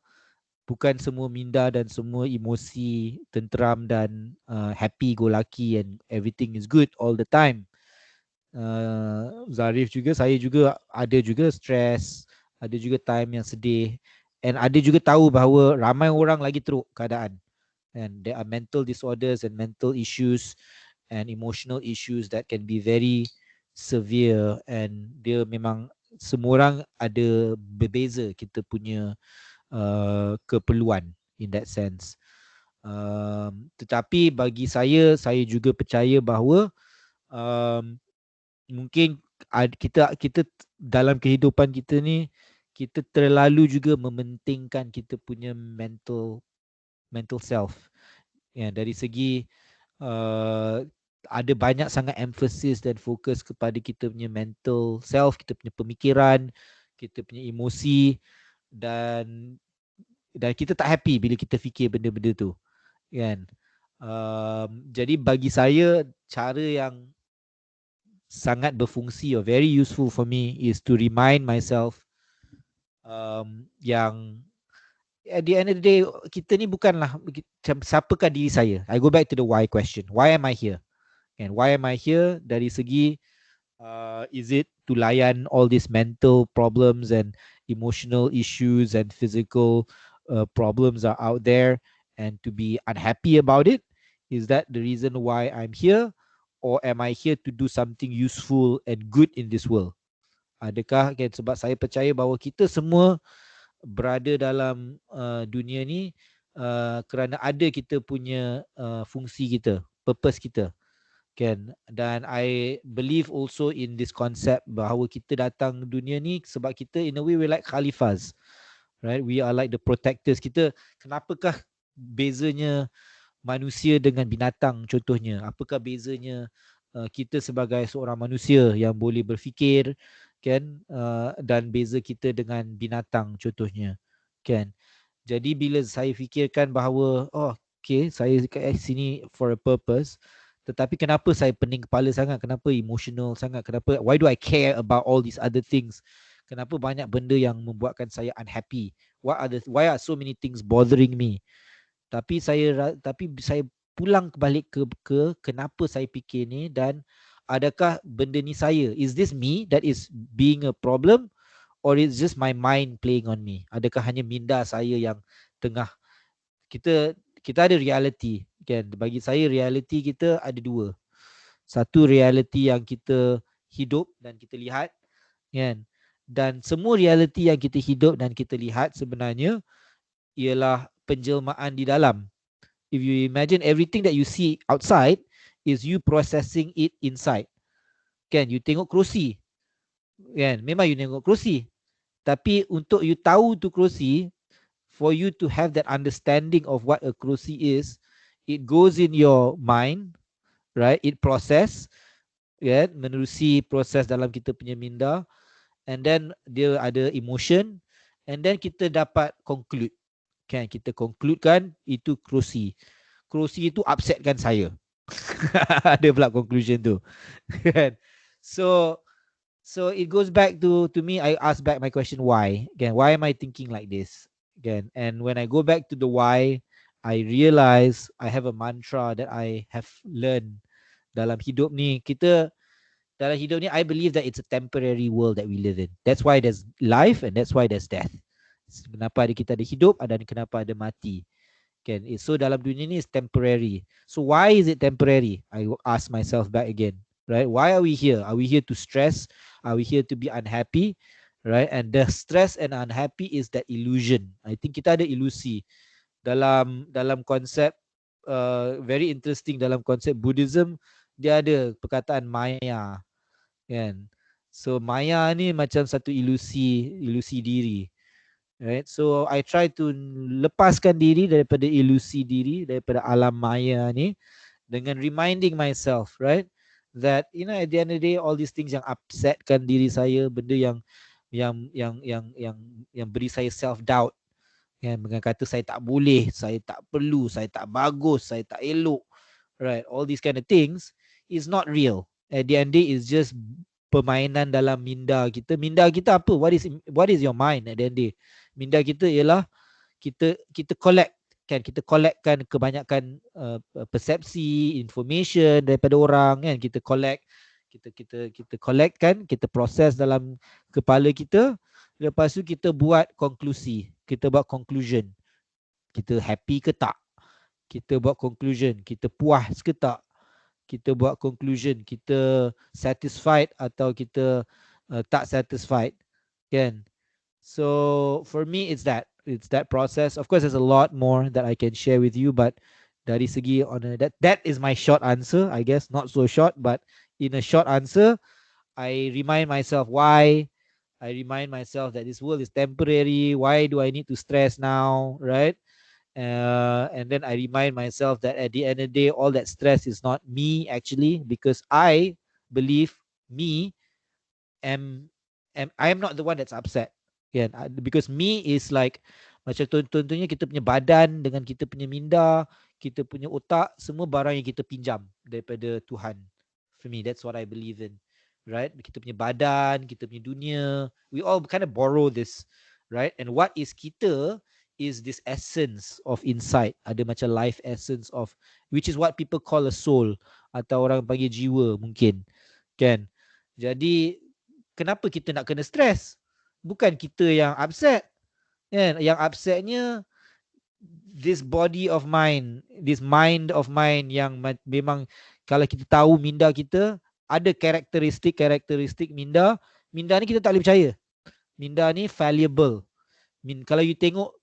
bukan semua minda dan semua emosi tenteram dan happy go lucky and everything is good all the time. Zarif juga, saya juga ada juga stress, ada juga time yang sedih, and ada juga tahu bahawa ramai orang lagi teruk keadaan, and there are mental disorders and mental issues and emotional issues that can be very severe, and dia memang semua orang ada berbeza kita punya keperluan in that sense. Tetapi bagi saya juga percaya bahawa mungkin kita dalam kehidupan kita ni, kita terlalu juga mementingkan kita punya mental self. Ya, dari segi ada banyak sangat emphasis dan fokus kepada kita punya mental self, kita punya pemikiran, kita punya emosi, dan kita tak happy bila kita fikir benda-benda tu, kan? Jadi bagi saya, cara yang sangat berfungsi or very useful for me is to remind myself yang at the end of the day, kita ni bukanlah siapakah diri saya. I go back to the why question. Why am I here? And why am I here dari segi is it to to layan all these mental problems and emotional issues and physical problems are out there and to be unhappy about it? Is that the reason why I'm here? Or am I here to do something useful and good in this world? Adakah kan, sebab saya percaya bahawa kita semua berada dalam dunia ni kerana ada kita punya fungsi kita, purpose kita kan. Dan I believe also in this concept bahawa kita datang dunia ni sebab kita in a way we like khalifahs, right? We are like the protectors. Kita, kenapakah bezanya manusia dengan binatang contohnya? Apakah bezanya kita sebagai seorang manusia yang boleh berfikir kan, dan beza kita dengan binatang contohnya kan. Jadi bila saya fikirkan bahawa okay, saya kat sini for a purpose, tetapi kenapa saya pening kepala sangat, kenapa emotional sangat, kenapa, why do I care about all these other things, kenapa banyak benda yang membuatkan saya unhappy, why are so many things bothering me? Tapi saya pulang balik ke kenapa saya fikir ni, dan adakah benda ni saya, is this me that is being a problem, or it's just my mind playing on me? Adakah hanya minda saya yang tengah, kita ada reality kan. Bagi saya reality kita ada dua. Satu reality yang kita hidup dan kita lihat kan, dan semua reality yang kita hidup dan kita lihat sebenarnya ialah penjelmaan di dalam. If you imagine everything that you see outside is you processing it inside. Kan, you tengok kerusi. Kan, memang you tengok kerusi. Tapi untuk you tahu tu kerusi, for you to have that understanding of what a kerusi is, it goes in your mind, right? It process, kan, menerusi proses dalam kita punya minda, and then dia ada emotion, and then kita dapat conclude. Kan, kita concludekan itu kerusi. Kerusi itu upsetkan saya. Ada pula conclusion tu. Kan? So it goes back to me. I ask back my question, why? Again, why am I thinking like this? Again, and when I go back to the why, I realize I have a mantra that I have learned dalam hidup ni. Dalam hidup ni, I believe that it's a temporary world that we live in. That's why there's life and that's why there's death. Kenapa kita ada hidup dan kenapa ada mati. Kan? So dalam dunia ni is temporary. So why is it temporary? I ask myself back again. Right? Why are we here? Are we here to stress? Are we here to be unhappy? Right? And the stress and unhappy is that illusion. I think kita ada ilusi dalam konsep very interesting dalam konsep Buddhism. Dia ada perkataan maya, kan? So maya ni macam satu ilusi diri. Right? So I try to lepaskan diri daripada ilusi diri, daripada alam maya ni, dengan reminding myself, right, that at the end of the day, all these things yang upsetkan diri saya, benda yang beri saya self doubt, kan, dengan kata saya tak boleh, saya tak perlu, saya tak bagus, saya tak elok, right, all these kind of things is not real. At the end of the day, is just permainan dalam minda kita. Minda kita apa? What is your mind at the end of the day? Minda kita ialah kita collect, kan, kita collectkan kebanyakan persepsi, information daripada orang, kan, kita collect, kita collectkan, kita proses dalam kepala kita, lepas tu kita buat konklusi, kita buat conclusion, kita happy ke tak, kita buat conclusion, kita puas ke tak, kita buat conclusion, kita satisfied atau kita tak satisfied, kan. So for me it's that process. Of course there's a lot more that I can share with you, but dari segi that is my short answer, I guess. Not so short, but in a short answer, I remind myself why. I remind myself that this world is temporary. Why do I need to stress now, right? And then I remind myself that at the end of the day, all that stress is not me actually, because I believe I am not the one that's upset. Yeah, because me is like macam contohnya kita punya badan dengan kita punya minda, kita punya otak, semua barang yang kita pinjam daripada Tuhan. For me, that's what I believe in, right? Kita punya badan, kita punya dunia, we all kind of borrow this, right? And what is kita is this essence of insight. Ada macam life essence of, which is what people call a soul, atau orang panggil jiwa mungkin, kan? Jadi kenapa kita nak kena stres? Bukan kita yang upset. Kan? Yang upsetnya this body of mine, this mind of mine yang memang kalau kita tahu minda kita ada karakteristik minda, minda ni kita tak boleh percaya. Minda ni fallible. Kalau you tengok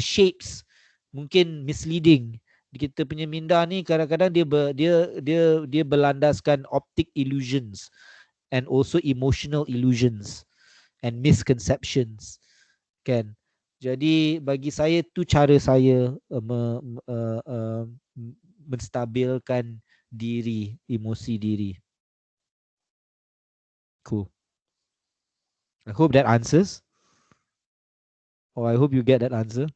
shapes mungkin misleading. Kita punya minda ni kadang-kadang dia berlandaskan optic illusions and also emotional illusions and misconceptions, kan. Jadi bagi saya tu cara saya menstabilkan diri, emosi diri. Cool. I hope that answers. Or I hope you get that answer.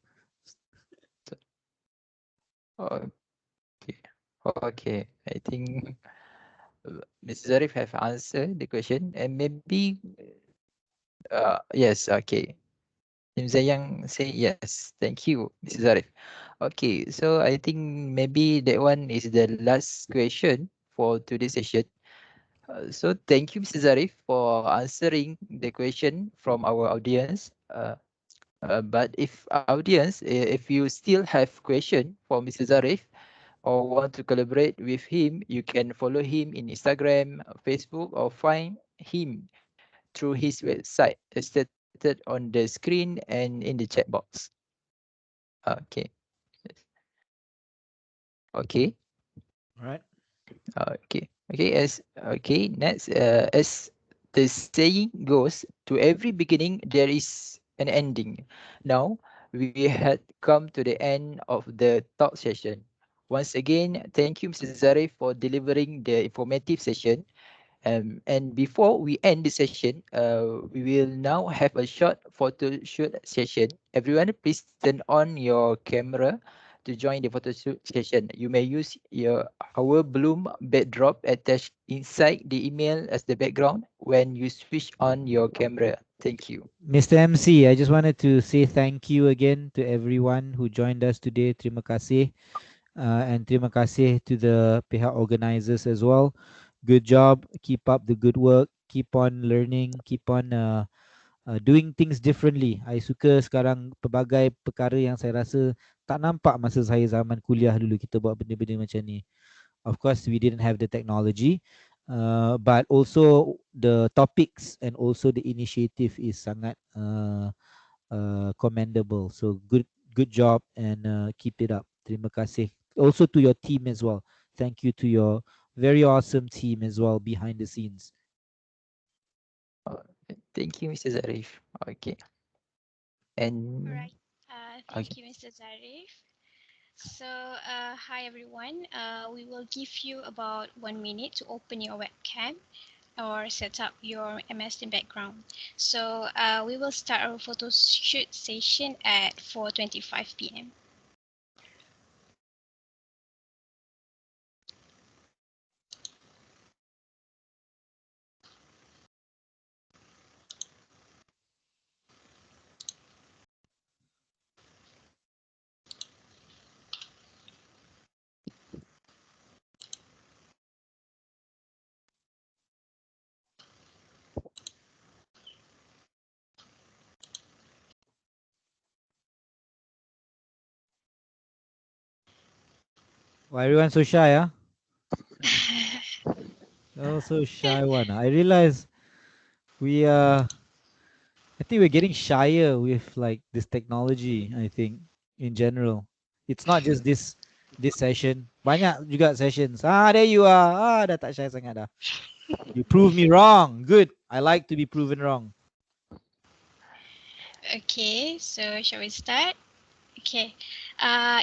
Okay. Okay. I think Mr. Zarif have answered the question, and maybe yes. Okay. Nimza Yang say yes. Thank you, Mr. Zarif. Okay, so I think maybe that one is the last question for today's session. So thank you, Mr. Zarif, for answering the question from our audience. But if audience, if you still have question for Mr. Zarif or want to collaborate with him, you can follow him in Instagram, Facebook, or find him through his website stated on the screen and in the chat box. Okay. Okay. All right. Okay. Okay. Next, as the saying goes, to every beginning there is an ending. Now we had come to the end of the talk session. Once again, thank you, Mr. Zarif, for delivering the informative session. And before we end the session, we will now have a short photo shoot session. Everyone, please turn on your camera to join the photo shoot session. You may use our Bloom backdrop attached inside the email as the background when you switch on your camera. Thank you. Mr. MC, I just wanted to say thank you again to everyone who joined us today. Terima kasih. And terima kasih to the pihak organizers as well. Good job. Keep up the good work. Keep on learning. Keep on doing things differently. I suka sekarang pelbagai perkara yang saya rasa tak nampak masa saya zaman kuliah dulu kita buat benda-benda macam ni. Of course, we didn't have the technology, but also the topics and also the initiative is sangat commendable. So good job and keep it up. Terima kasih. Also to your team as well. Thank you to your very awesome team as well behind the scenes. Thank you, Mr. Zarif. Okay. And All right. Thank okay. you, Mr. Zarif. So, hi everyone. We will give you about 1 minute to open your webcam or set up your MS Team background. So, we will start our photo shoot session at 4:25 p.m. Why everyone so shy, huh? Oh, so shy one. I realize we I think we're getting shyer with like this technology, I think, in general. It's not just this session. Banyak juga sessions. There you are. Dah tak shy sangat dah. You prove me wrong. Good. I like to be proven wrong. Okay, so shall we start? Okay.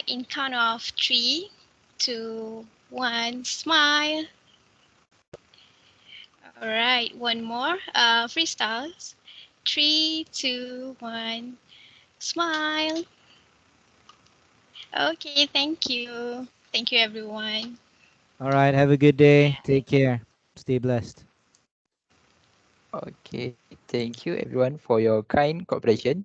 In count of 3, 2, 1, smile. All right, one more. Freestyles. 3, 2, 1, smile. Okay, thank you. Thank you, everyone. All right. Have a good day. Take care. Stay blessed. Okay, thank you everyone for your kind cooperation.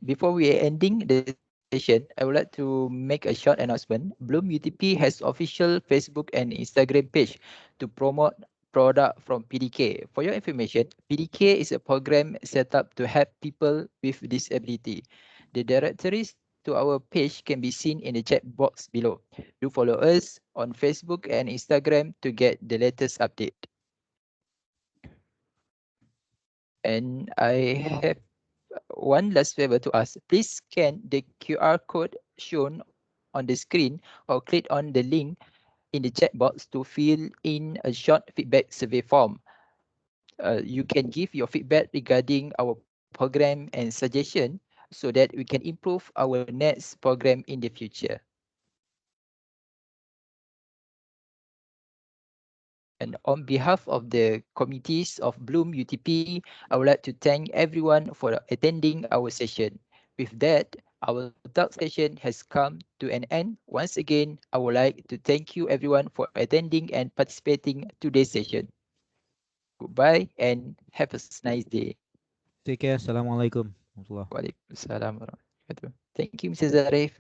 Before we ending the session, I would like to make a short announcement. Bloom UTP has official Facebook and Instagram page to promote product from PDK. For your information, PDK is a program set up to help people with disability. The directories to our page can be seen in the chat box below. Do follow us on Facebook and Instagram to get the latest update. And I have one last favor to ask. Please scan the QR code shown on the screen or click on the link in the chat box to fill in a short feedback survey form. You can give your feedback regarding our program and suggestion so that we can improve our next program in the future. And on behalf of the committees of Bloom UTP, I would like to thank everyone for attending our session. With that, our talk session has come to an end. Once again, I would like to thank you everyone for attending and participating today's session. Goodbye and have a nice day. Take care. Assalamualaikum. Waalaikumsalam warahmatullahi wabarakatuh. Thank you, Mr. Zarif.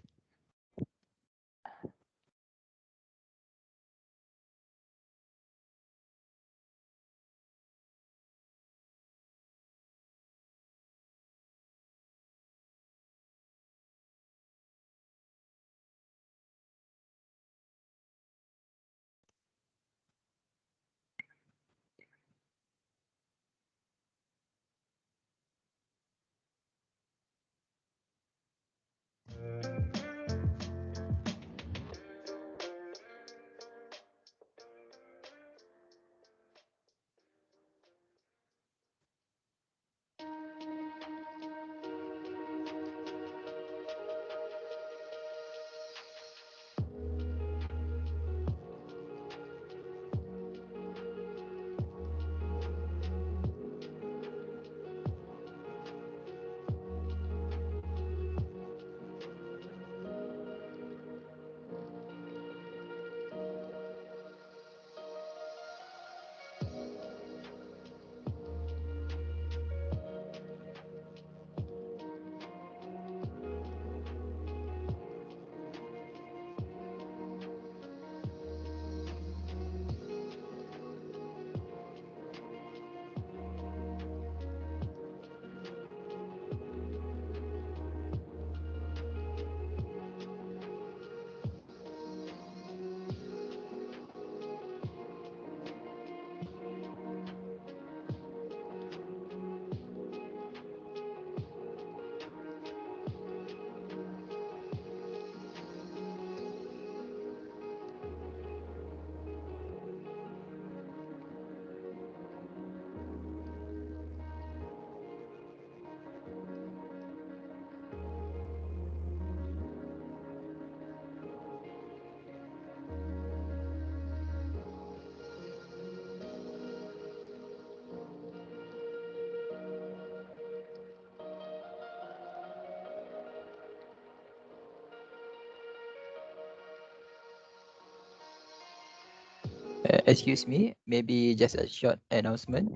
Excuse me, maybe just a short announcement.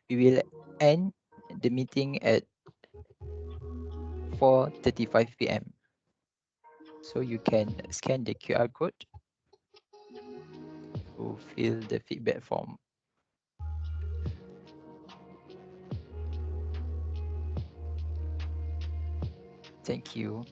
We will end the meeting at 4:35 p.m. So you can scan the QR code to fill the feedback form. Thank you.